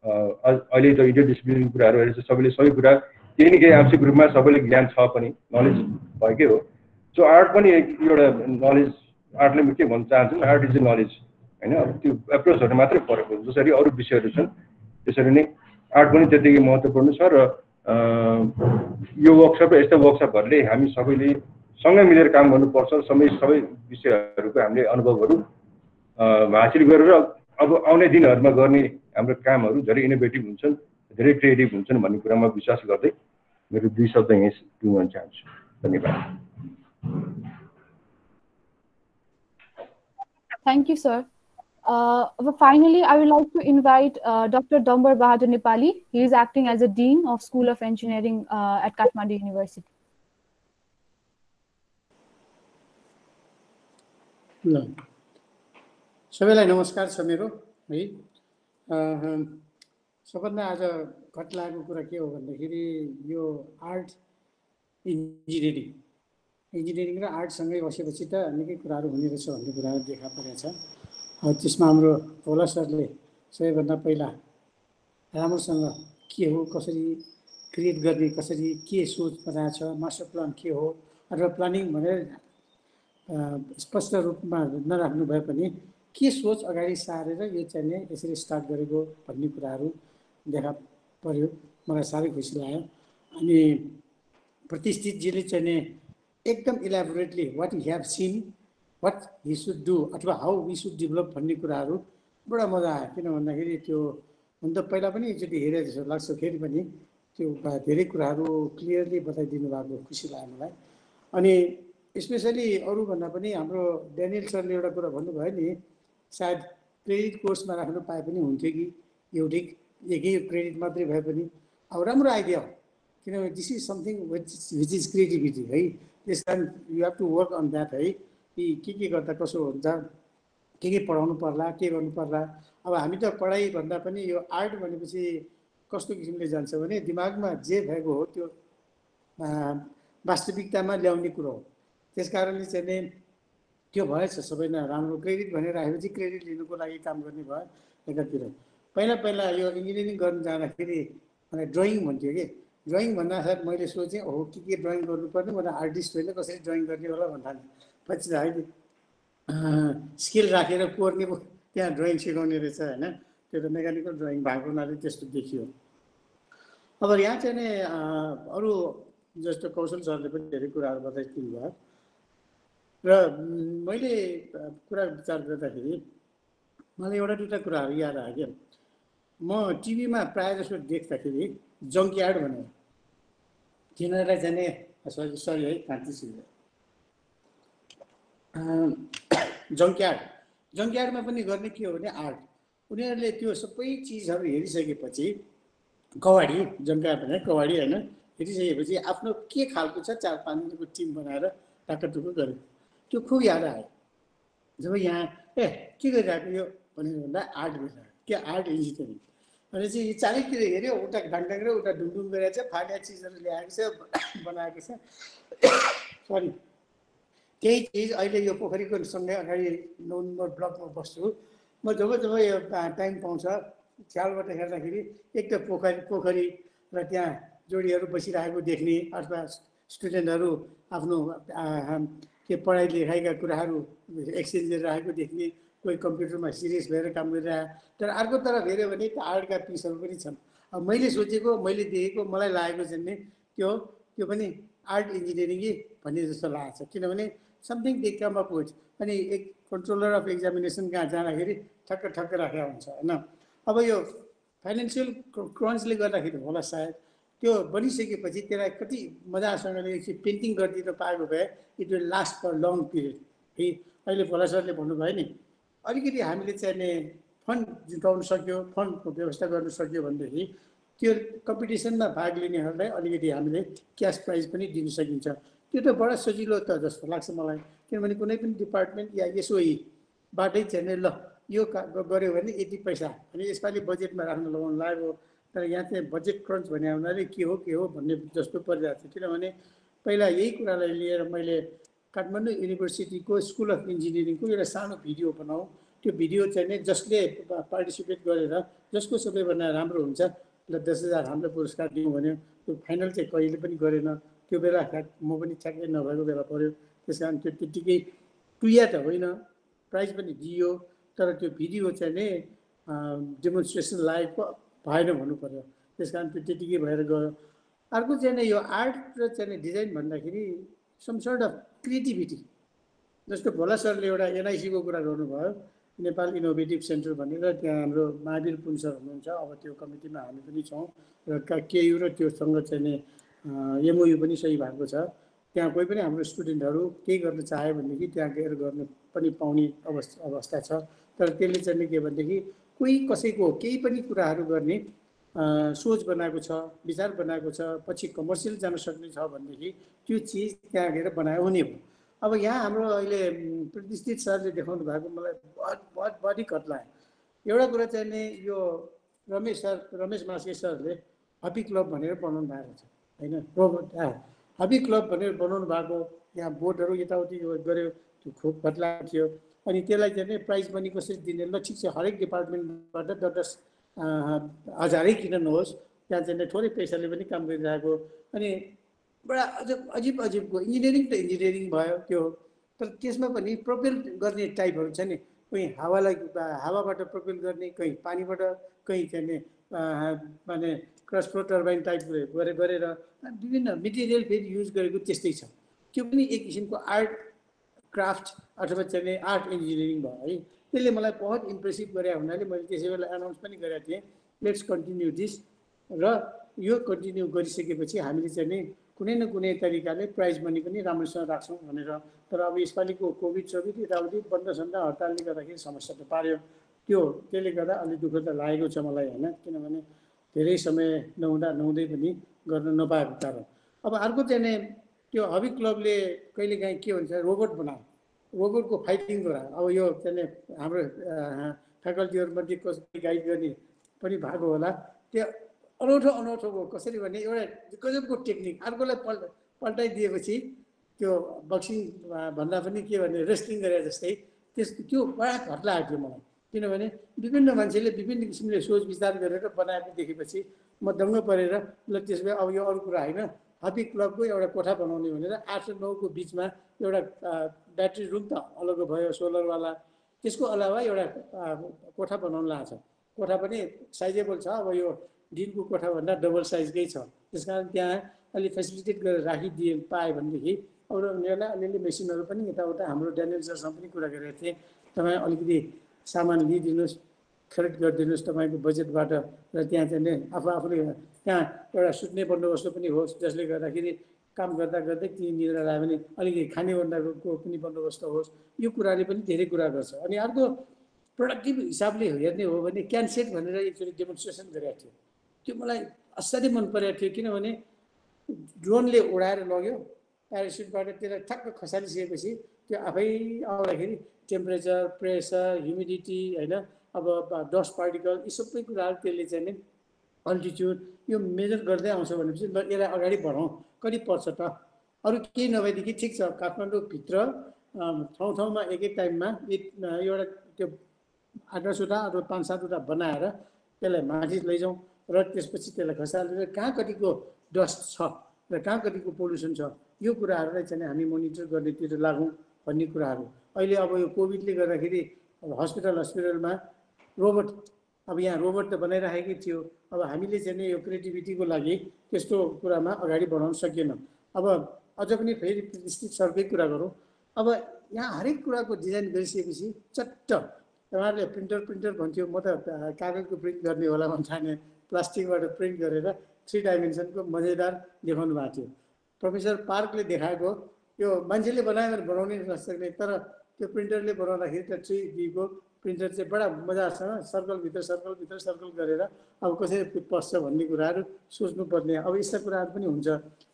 अहिले त इन्टरडिसिप्लिनरी कुराहरू अहिले चाहिँ सबैले सबै कुरा केही न केही आंशिक रूपमा सबैले ज्ञान छ पनि नलेज भएकै हो सो आर्ट पनि एउटा नलेज आर्टले के भन्न चाहन्छु आर्ट इज ए नलेज होइन अब त्यो एप्रोचहरू मात्रै फरक हो जसरी अरू विषयहरू छन् त्यसरी नै आर्ट पनि त्यतिकै महत्त्वपूर्ण छ र यो वर्कसप र यस्तो वर्कसपहरूले हामी सबैले सँगै मिलेर काम गर्नुपर्छ सबै विषयहरूको हामीले अनुभवहरू हासिल गरेर अब आउने दिनहरूमा गर्ने हाम्रो कामहरू धेरै इनोभेटिभ हुन्छन् धेरै क्रिएटिभ हुन्छन् भन्ने कुरामा विश्वास गर्दै मेरो 2 शब्द यहीँ टुङ्गाउन चाहन्छु। धन्यवाद। Thank you, sir. Finally, I would like to invite Dr. Dambar Bahadur Nepali. He is acting as a Dean of School of Engineering at Kathmandu University. सबैलाई नमस्कार छ मेरो है। सबभन्दा आज घट लागेको कुरा के हो भन्दाखेरि यो आर्ट इन्जिनियरिङ र आर्टसँगै बसेपछि त निकै कुराहरू हुने रहेछ भन्ने कुराहरू देखा परेको छ। त्यसमा हाम्रो भोला सरले सबैभन्दा पहिला राम्रोसँग के हो, कसरी क्रिएट गर्ने, कसरी के सोच बनाएको छ, मास्टर प्लान के हो अथवा प्लानिङ भनेर स्पष्ट रूपमा नराख्नु भए पनि के सोच अगाडि सारेर यो चाहिँ नि यसरी स्टार्ट गरेको भन्ने कुराहरू देखा पर्यो। मलाई साह्रै खुसी लाग्यो। अनि प्रतिष्ठितजीले चाहिँ नि एकदम elaborately what you have seen, what he should do अथवा हाउ वी सुड डेभलप भन्ने कुराहरू बडा मजा आयो। किन भन्दाखेरि त्यो हुन त पहिला पनि एकचोटि हेरेँ जस्तो लाग्छ, फेरि पनि त्यो धेरै कुराहरू क्लियरली बताइदिनु भएको खुसी लाग्यो मलाई। अनि स्पेसली अरूभन्दा पनि हाम्रो ड्यानियल सरले एउटा कुरा भन्नुभयो नि, सायद क्रेडिट कोर्समा राख्नु पाए पनि हुन्थ्यो कि एकै क्रेडिट मात्रै भए पनि। अब राम्रो आइडिया हो, किनभने this is something which is creativity है। त्यस कारण you have to work on that है। कि के गर्दा कसो हुन्छ, के पढाउनु पर्ला, के गर्नु पर्ला। अब हामी त पढाइ भन्दा पनि यो आर्ट भनेपछि कस्तो किसिमले जान्छ भने दिमागमा जे भएको हो त्यो वास्तविकतामा ल्याउने कुरो हो। त्यस कारणले चाहिँ नि त्यो भएछ सबै नै राम्रो। क्रेडिट भनेर राखेपछि क्रेडिट लिनुको लागि काम गर्ने भयो एकातिर। पहिला यो इन्जिनियरिङ गर्न जाँदाखेरि मलाई ड्रइङ भन्थ्यो कि, ड्रइङ भन्दा साथ मैले सोचेँ हो के ड्रइङ गर्नुपर्ने, मलाई आर्टिस्ट होइन कसरी ड्रइङ गर्ने होला भन्दा पछि त अहिले स्किल राखेर कोर्ने त्यहाँ ड्रइङ सिकाउने रहेछ होइन। त्यो त मेकानिकल ड्रइङ भएको हुनाले त्यस्तो देखियो। अब यहाँ चाहिँ नि अरू जस्तो कौशल सरले पनि धेरै कुराहरू बताइदिनु भयो र मैले कुरा विचार गर्दाखेरि मलाई एउटा दुईवटा कुराहरू याद आयो क्या। म टिभीमा प्रायः जसो देख्दाखेरि जङ्कयार्ड भनेर तिनीहरूलाई चाहिँ नि सरी है कान्ति सिंह जङ्कयार्डमा पनि गर्ने के हो भने आर्ट। उनीहरूले त्यो सबै चिजहरू हेरिसकेपछि कवाडी, जङ्कयार्ड भने कवाडी होइन, हेरिसकेपछि आफ्नो के खालको छ 4-5 दिनको टिम बनाएर टाकटुक गरे। त्यो खुब याद आयो जब यहाँ के गरिरहेको यो भनेर भन्दा आर्ट गरिरहेको के आर्ट इन्जिनियरिङ भने चाहिँ यो चारैतिर हेऱ्यो, उता ढाङढाङ र उता ढुङढुङ गरेर चाहिँ फाटा चिजहरू ल्याएको छ बनाएको छ। सरी त्यही चिज अहिले यो पोखरीको सँगै अगाडि 9 नम्बर ब्लकमा बस्छु म। जब यो टाइम पाउँछ ख्यालबाट हेर्दाखेरि एक त पोखरी र त्यहाँ जोडीहरू बसिरहेको देख्ने अथवा स्टुडेन्टहरू आफ्नो के पढाइ लेखाइका कुराहरू एक्सचेन्ज गरिरहेको देख्ने, कोही कम्प्युटरमा सिरियस भएर काम गरिरहेको। तर अर्को तरफ हेऱ्यो भने त आर्टका पिसहरू पनि छन्। अब मैले सोचेको, मैले देखेको, मलाई लागेको चाहिँ नि त्यो पनि आर्ट इन्जिनियरिङै भन्ने जस्तो लागेको छ। किनभने something they come up with. अनि एक कन्ट्रोलर अफ एक्जामिनेसन कहाँ जाँदाखेरि ठक्क राखेको हुन्छ होइन। अब यो फाइनेन्सियल क्रन्चले गर्दाखेरि होला सायद त्यो बनिसकेपछि त्यसलाई कति मजासँगले एकछिन पेन्टिङ गरिदिन पाएको भए it will last for long period है। अहिले भोला सरले भन्नुभयो नि, अलिकति हामीले चाहिने फन्ड जुटाउन सक्यो, फन्डको व्यवस्था गर्न सक्यो भनेदेखि त्यो कम्पिटिसनमा भाग लिनेहरूलाई अलिकति हामीले क्यास प्राइज पनि दिन सकिन्छ। त्यो त बडा सजिलो त जस्तो लाग्छ मलाई। किनभने कुनै पनि डिपार्टमेन्ट या एसओईबाटै चाहिँ ल यो गऱ्यो भने यति पैसा अनि यसपालि बजेटमा राख्न लगाउनु लाग्यो। तर यहाँ चाहिँ बजेट क्रन्च भन्ने हुनाले के हो भन्ने जस्तो परिरहेको छ। किनभने पहिला यही कुरालाई लिएर मैले काठमाडौँ युनिभर्सिटीको स्कुल अफ इन्जिनियरिङको एउटा सानो भिडियो बनाऊ। त्यो भिडियो चाहिँ नि जसले पार्टिसिपेट गरेर जसको सबैभन्दा राम्रो हुन्छ ल 10,000 हामीले पुरस्कार दिउँ भन्यो। त्यो फाइनल चाहिँ कहिले पनि गरेन। त्यो बेला म पनि ठ्याक्कै नभएको बेला पऱ्यो। त्यस कारण त्यो त्यत्तिकै टुया त होइन, प्राइज पनि दियो। तर त्यो भिडियो चाहिँ नि डेमोन्स्ट्रेसन लायक भएन भन्नु पर्यो। त्यस कारण त्यो त्यत्तिकै भएर गयो। अर्को चाहिँ नि यो आर्ट र चाहिँ डिजाइन भन्दाखेरि सम सर्ट अफ क्रिएटिभिटी। जस्तो भोला सरले एउटा एनआइसीको कुरा गर्नुभयो, नेपाल इनोभेटिभ सेन्टर भनेर। त्यहाँ हाम्रो महावीर पुन सर हुनुहुन्छ, अब त्यो कमिटीमा हामी पनि छौँ र केयु र त्योसँग चाहिँ नि एमओयू पनि सही भएको छ। त्यहाँ कोही पनि हाम्रो स्टुडेन्टहरू केही गर्न चाह्यो भनेदेखि त्यहाँ गएर गर्न पनि पाउने अवस्था छ। तर त्यसले चाहिँ के भनेदेखि कोही कसैको केही पनि कुराहरू गर्ने सोच बनाएको छ, विचार बनाएको छ, पछि कमर्सियल जान सक्ने छ भनेदेखि त्यो चिज त्यहाँ गएर बनायो हुने हो। अब यहाँ हाम्रो अहिले प्रतिष्ठित सरले देखाउनु भएको मलाई बहुत बढी कट लाग्यो। एउटा कुरा चाहिँ नि यो रमेश मास्के सरले हबी क्लब भनेर बनाउनु भएको छ होइन, हबी क्लब भनेर बनाउनु भएको। यहाँ बोर्डहरू यताउति गऱ्यो, त्यो खोप घटला थियो। अनि त्यसलाई चाहिँ नि प्राइज मनी कसरी दिने, ल ठिक छ हरेक डिपार्टमेन्टबाट 10,000 किन नहोस्, त्यहाँ चाहिँ थोरै पैसाले पनि काम गरिरहेको। अनि बडा अजिब अजिबको इन्जिनियरिङ त इन्जिनियरिङ भयो त्यो, तर त्यसमा पनि प्रोपेल गर्ने टाइपहरू छ नि, कहीँ हावाबाट प्रोपेल गर्ने, कहीँ पानीबाट, कहीँ चाहिँ नि माने क्रस फ्लो टर्बाइन टाइप गरेर विभिन्न मेटेरियल फेरि युज गरेको त्यस्तै छ। त्यो पनि एक किसिमको आर्ट क्राफ्ट अथवा चाहिँ आर्ट इन्जिनियरिङ भयो है। त्यसले मलाई बहुत इम्प्रेसिभ गरे हुनाले मैले त्यसै बेला एनाउन्स पनि गरेको थिएँ, लेट्स कन्टिन्यू दिस। र यो कन्टिन्यू गरिसकेपछि हामीले चाहिँ नि कुनै न कुनै तरिकाले प्राइज मनी पनि राम्रोसँग राख्छौँ भनेर। तर अब यसपालिको कोभिड यताउति बन्द हडतालले गर्दाखेरि समस्या त पार्यो। त्यसले गर्दा अलिक दुःख त लागेको छ मलाई होइन, किनभने धेरै समय नहुँदै पनि गर्न नपाएको कारण। अब अर्को चाहिँ नि त्यो हबी क्लबले कहिलेकाहीँ के भन्छ रोबोट बनायो, रोबोटको फाइटिङ गरायो। अब यो चाहिँ हाम्रो फ्याकल्टीहरूमध्ये कसरी गाइड गर्ने पनि भएको होला। त्यो अनौठोको कसरी भने एउटा गजबको टेक्निक अर्कोलाई पल्टाइदिएपछि त्यो बक्सिङ भन्दा पनि के भने रेस्लिङ गरे जस्तै त्यो बडा घट लागेको थियो मलाई। किनभने विभिन्न मान्छेले विभिन्न किसिमले सोच विचार गरेर बनाएको देखेपछि म दङ्ग परेर ल त्यसो भए अब यो अरू कुरा होइन, हबी क्लबको एउटा कोठा बनाउने भनेर 8 र 9 को बिचमा एउटा ब्याट्री रुम त अलग भयो सोलरवाला, त्यसको अलावा एउटा कोठा बनाउन लाग्छ। कोठा पनि साइजेबल छ, अब यो दिनको कोठाभन्दा डबल साइजकै छ। त्यस कारण त्यहाँ अलि फेसिलिटेट गरेर पाएँ भनेदेखि अरू उनीहरूलाई अलिअलि मेसिनहरू पनि यताउता हाम्रो ड्यानियल सरसँग पनि कुरा गरेको थिएँ, तपाईँ अलिकति सामान लिइदिनुहोस्, खरिद गरिदिनुहोस् तपाईँको बजेटबाट, र त्यहाँ चाहिँ नि आफूले त्यहाँ एउटा सुत्ने बन्दोबस्त पनि होस्, जसले गर्दाखेरि काम गर्दा गर्दै ती निद्रा लाग्यो भने अलिकति खाने बन्दाको पनि बन्दोबस्त होस्। यो कुराले पनि धेरै कुरा गर्छ। अनि अर्को प्रोडक्टिभ हिसाबले हेर्ने हो भने क्यानसेट भनेर एकचोटि डेमोन्स्ट्रेसन गरेको थियो, त्यो मलाई असाध्यै मन परेको थियो। किनभने ड्रोनले उडाएर लग्यो, प्यारासुटबाट त्यसलाई ठ्याक्क खसालिसकेपछि त्यो आफै आउँदाखेरि टेम्परेचर, प्रेसर, ह्युमिडिटी होइन, अब डस्ट पार्टिकल यी सबै कुराहरू त्यसले चाहिँ नि अल्टिट्युड यो मेजर गर्दै आउँछ भनेपछि ल यसलाई अगाडि बढाउँ, कति पर्छ त। अरू केही नभएदेखि ठिक छ, काठमाडौँभित्र ठाउँमा एकै टाइममा एउटा त्यो 8-10वटा अथवा 5-7वटा बनाएर त्यसलाई माथि लैजाउँ र त्यसपछि त्यसलाई खसालेर कहाँ कतिको डस्ट छ र कहाँ कतिको पोल्युसन छ यो कुराहरूलाई चाहिँ हामी मोनिटर गर्नेतिर लागौँ भन्ने कुराहरू। अहिले अब यो कोभिडले गर्दाखेरि हस्पिटलमा रोबोट, अब यहाँ रोबोट त बनाइराखेकै थियो, अब हामीले चाहिँ नि यो क्रिएटिभिटीको लागि त्यस्तो कुरामा अगाडि बढाउन सकेनौँ। अब अझ पनि फेरि प्रतिष्ठित सरकै कुरा गरौँ, अब यहाँ हरेक कुराको डिजाइन गरिसकेपछि चट्ट तपाईँहरूले प्रिन्टर भन्थ्यो, म त कागजको प्रिन्ट गर्ने होला भन्ने प्लास्टिकबाट प्रिन्ट गरेर 3 डाइमेन्सनको मजेदार देखाउनु भएको थियो। प्रोफेसर पार्कले देखाएको यो मान्छेले बनायो भने बनाउनै नसक्ने, तर त्यो प्रिन्टरले बनाउँदाखेरि त 3D को प्रिन्टर चाहिँ बडा मजासँग सर्कल गरेर अब कसरी पस्छ भन्ने कुराहरू सोच्नुपर्ने। अब यस्ता कुराहरू पनि हुन्छ।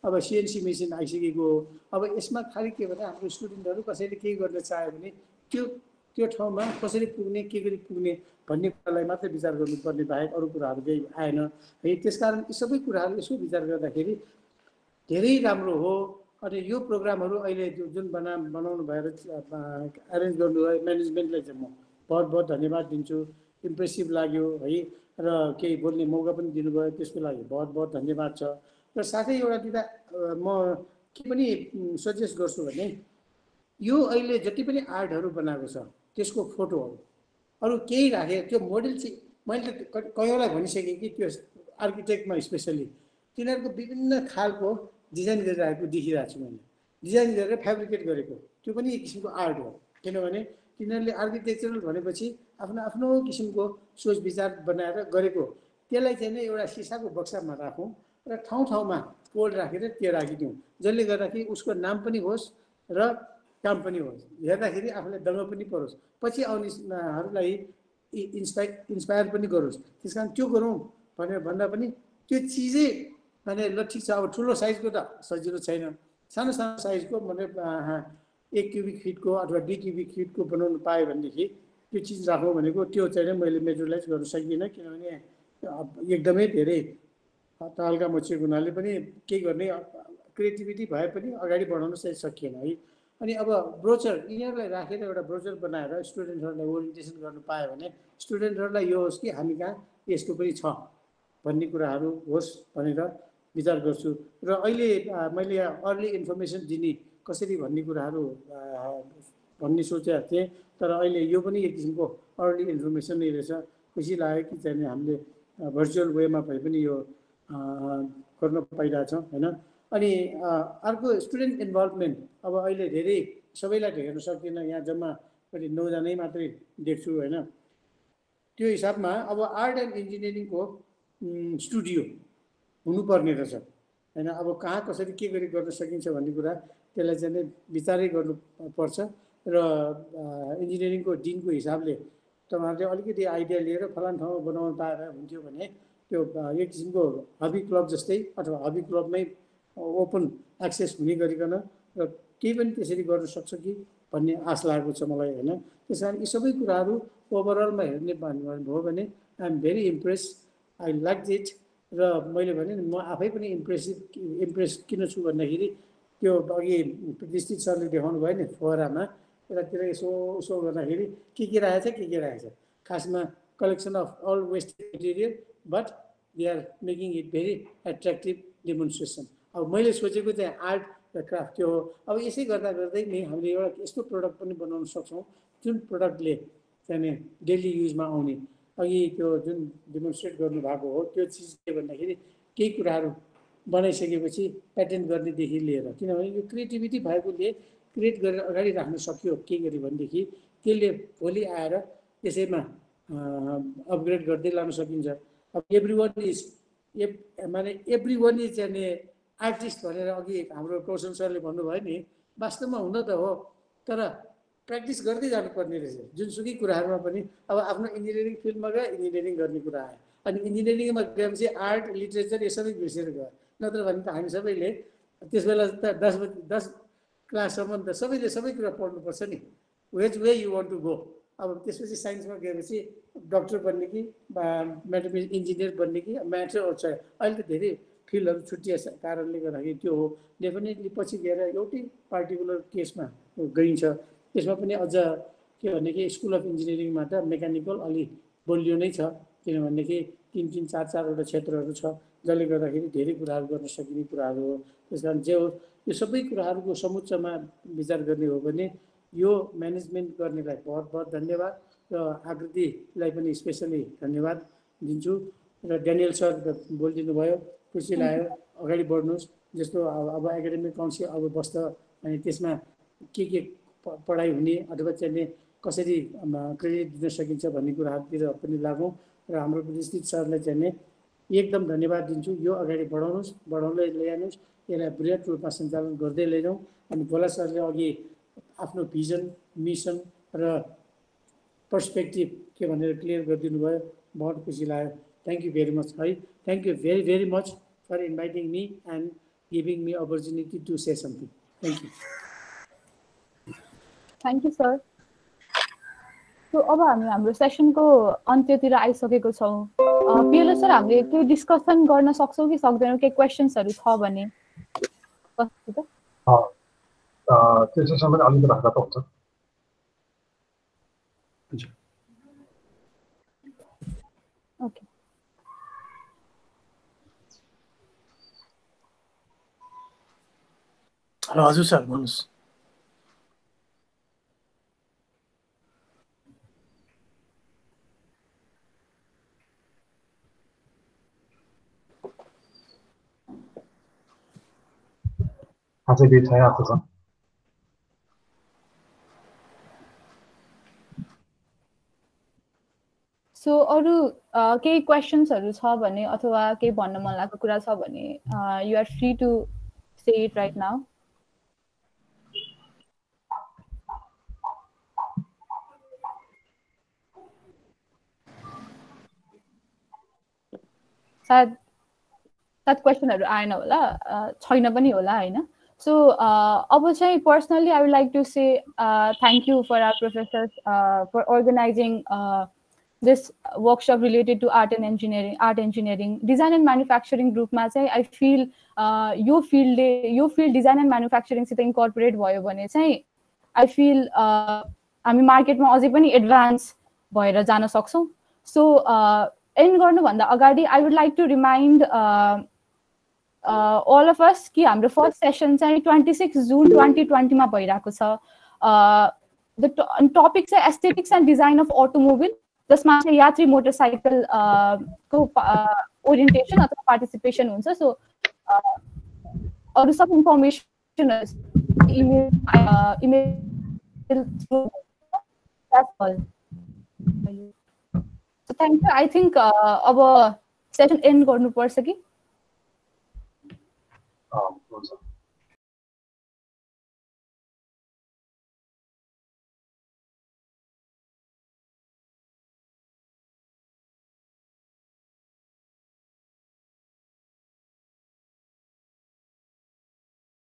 अब CNC मेसिन आइसकेको हो, अब यसमा खालि के भने हाम्रो स्टुडेन्टहरू कसैले केही गर्न चाह्यो भने त्यो ठाउँमा कसरी पुग्ने, के गरी पुग्ने भन्ने कुरालाई मात्रै विचार गर्नुपर्ने बाहेक अरू कुराहरू केही आएन है। त्यसकारण यी सबै कुराहरू यसो विचार गर्दाखेरि धेरै राम्रो हो। अनि यो प्रोग्रामहरू अहिले जुन बनाउनु भएर एरेन्ज गर्नुभयो म्यानेजमेन्टलाई चाहिँ म बहुत धन्यवाद दिन्छु। इम्प्रेसिभ लाग्यो है, र केही बोल्ने मौका पनि दिनुभयो, त्यसको लागि बहुत धन्यवाद छ। र साथै एउटा दिँदा म के पनि सजेस्ट गर्छु भने यो अहिले जति पनि आर्टहरू बनाएको छ त्यसको फोटोहरू अरू केही राखे, त्यो मोडल चाहिँ मैले कयौँलाई भनिसकेँ कि त्यो आर्किटेक्टमा स्पेसली तिनीहरूको विभिन्न खालको डिजाइन गरिरहेको देखिरहेको छु मैले, डिजाइन गरेर फेब्रिकेट गरेको, त्यो पनि एक किसिमको आर्ट हो। किनभने तिनीहरूले आर्किटेक्चरल भनेपछि आफ्नो किसिमको सोच विचार बनाएर गरेको, त्यसलाई चाहिँ नि एउटा सिसाको बक्सामा राखौँ र ठाउँमा कोड राखेर त्यो राखिदिउँ, जसले गर्दाखेरि उसको नाम पनि होस् र काम पनि होस्, हेर्दाखेरि आफूलाई दङ्ग पनि परोस्, पछि आउनेहरूलाई इन्सपायर पनि गरोस्। त्यस कारण त्यो गरौँ भनेर भन्दा पनि त्यो चिजै भने ल ठिक छ, अब ठुलो साइजको त सजिलो छैन, सानो सानो साइजको मतलब 1 क्युबिक फिटको अथवा 2 क्युबिक फिटको बनाउनु पायो भनेदेखि त्यो चिज राखौँ भनेको त्यो चाहिँ मैले मेटेरियलाइज गर्न सकिनँ, किनभने एकदमै धेरै तहल्का मचिएको हुनाले पनि केही गर्ने क्रिएटिभिटी भए पनि अगाडि बढाउन चाहिँ सकिएन है। अनि अब ब्रोचर यिनीहरूलाई राखेर एउटा ब्रोचर बनाएर स्टुडेन्टहरूलाई ओरिएन्टेसन गर्नु पायो भने स्टुडेन्टहरूलाई यो होस् कि हामी कहाँ यस्तो पनि छ भन्ने कुराहरू होस् भनेर विचार गर्छु। र अहिले मैले अर्ली इन्फर्मेसन दिने कसरी भन्ने कुराहरू भन्ने सोचेको थिएँ, तर अहिले यो पनि एक किसिमको अर्ली इन्फर्मेसन नै रहेछ। खुसी लाग्यो कि चाहिँ हामीले भर्चुअल वेमा भए पनि यो गर्न पाइरहेछौँ होइन। अनि अर्को स्टुडेन्ट इन्भल्भमेन्ट, अब अहिले धेरै सबैलाई हेर्न सक्दिनँ, यहाँ जम्मा कति 9 जनै मात्रै देख्छु होइन। त्यो हिसाबमा अब आर्ट एन्ड इन्जिनियरिङको स्टुडियो हुनुपर्ने रहेछ होइन। अब कहाँ कसरी के गरी गर्न सकिन्छ भन्ने कुरा त्यसलाई चाहिँ विचारै गर्नुपर्छ। र इन्जिनियरिङको डिनको हिसाबले तपाईँहरूले अलिकति आइडिया लिएर फलान ठाउँमा बनाउनु पाएर हुन्थ्यो भने त्यो एक किसिमको हबी क्लब जस्तै अथवा हबी क्लबमै ओपन एक्सेस हुने गरिकन र केही पनि त्यसरी गर्न सक्छ कि भन्ने आश लागेको छ मलाई होइन। त्यस कारण यी सबै कुराहरू ओभरअलमा हेर्ने भयो भने I am very impress, I like it. र मैले भने म आफै पनि इम्प्रेस किन छु भन्दाखेरि त्यो अघि प्रतिष्ठित सरले देखाउनु भयो नि फोहरामा यतातिर यसो गर्दाखेरि के राखेछ के राखेछ, खासमा collection of all waste material but they are making it very attractive demonstration. अब मैले सोचेको चाहिँ आर्ट र क्राफ्ट त्यो हो। अब यसै गर्दा गर्दै नि हामीले एउटा यस्तो प्रडक्ट पनि बनाउन सक्छौँ जुन प्रडक्टले चाहिँ डेली युजमा आउने। अघि त्यो जुन डेमोन्स्ट्रेट गर्नुभएको हो त्यो चिज के भन्दाखेरि केही कुराहरू बनाइसकेपछि पेटेन्ट गर्नेदेखि लिएर, किनभने यो क्रिएटिभिटी भएकोले क्रिएट गरेर अगाडि राख्न सक्यो के गरी भनेदेखि त्यसले भोलि आएर त्यसैमा अपग्रेड गर्दै लान सकिन्छ। अब एभ्री वान इज चाहिँ आर्टिस्ट भनेर अघि हाम्रो कौशल सरले भन्नुभयो नि, वास्तवमा हुन त हो, तर प्र्याक्टिस गर्दै जानुपर्ने रहेछ जुनसुकै कुराहरूमा पनि। अब आफ्नो इन्जिनियरिङ फिल्डमा गयो, इन्जिनियरिङ गर्ने कुरा आयो, अनि इन्जिनियरिङमा गएपछि आर्ट लिटरेचर यो सबै बिर्सेर गयो। नत्र भने त हामी सबैले त्यस बेला त 10 क्लाससम्म त सबै कुरा पढ्नुपर्छ नि, which way you want to go. अब त्यसपछि साइन्समा गएपछि डक्टर बन्ने कि म्याथमेटिक्स इन्जिनियर बन्ने कि म्याथ्स आउँछ। अहिले त धेरै फिल्डहरू छुट्टिएको कारणले गर्दाखेरि त्यो हो। डेफिनेटली पछि गएर एउटै पार्टिकुलर केसमा गइन्छ। त्यसमा पनि अझ के भनेदेखि स्कुल अफ इन्जिनियरिङमा त मेकानिकल अलि बलियो नै छ, किनभनेदेखि 3 4वटा क्षेत्रहरू छ जसले गर्दाखेरि धेरै कुराहरू गर्न सकिने कुराहरू हो। त्यस कारण जे हो यो सबै कुराहरूको समुच्चमा विचार गर्ने हो भने यो म्यानेजमेन्ट गर्नेलाई बहुत बहुत धन्यवाद र आकृतिलाई पनि स्पेसली धन्यवाद दिन्छु। र ड्यानियल सर बोलिदिनु भयो, खुसी लाग्यो, अगाडि बढ्नुहोस्। जस्तो अब एकाडेमिक काउन्सिल अब बस्छ अनि त्यसमा के पढाइ हुने अथवा चाहिँ कसरी क्रेडिट दिन सकिन्छ भन्ने कुराहरूतिर पनि लागौँ। र हाम्रो प्रतिष्ठित सरलाई चाहिँ एकदम धन्यवाद दिन्छु। यो अगाडि बढाउँदै ल्याउनुहोस्, यसलाई बृहत रूपमा सञ्चालन गर्दै लैजाउँ। अनि भोला सरले अघि आफ्नो भिजन मिसन र पर्सपेक्टिभ के भनेर क्लियर गरिदिनु भयो, बहुत खुसी लाग्यो। थ्याङ्क यू भेरी मच है। Thank you very very much for inviting me and giving me opportunity to say something. Thank you. Thank you sir. So अब हामी हाम्रो सेसनको अन्त्यतिर आइसकेको छौँ। पिएलओ सर, हामीले त्यो डिस्कसन गर्न सक्छौँ कि सक्दैनौँ? केही क्वेसन्सहरू छ भने त्यो सेसन पनि अलिकति राख्दा त हुन्छ। ओके, हजुर सर भन्नुहोस्। अझै केही छैन जस्तो छ। सो अरू केही क्वेसन्सहरू छ भने अथवा केही भन्न मन लागेको कुरा छ भने you are free to say it right now. सायद क्वेसनहरू आएन होला, छैन पनि होला होइन. So अब चाहिँ personally I would like to say thank you for our professors for organizing this workshop related to art engineering, design and manufacturing group मा चाहिँ I feel यो field design and manufacturing सित incorporate भयो भने चाहिँ I feel हामी मार्केटमा अझै पनि एडभान्स भएर जान सक्छौँ. So एन्ड गर्नुभन्दा अगाडि I would like to remind all of us कि हाम्रो फर्स्ट सेसन चाहिँ 26 जुन 2020 मा भइरहेको छ. द टपिक चाहिँ एस्थेटिक्स एन्ड डिजाइन अफ अटोमोबिल, जसमा चाहिँ यात्री मोटरसाइकल को ओरिएन्टेसन अथवा पार्टिसिपेसन हुन्छ. सो अरू सब information email so thank you. I think अब सेसन एन्ड गर्नुपर्छ कि? हुन्छ.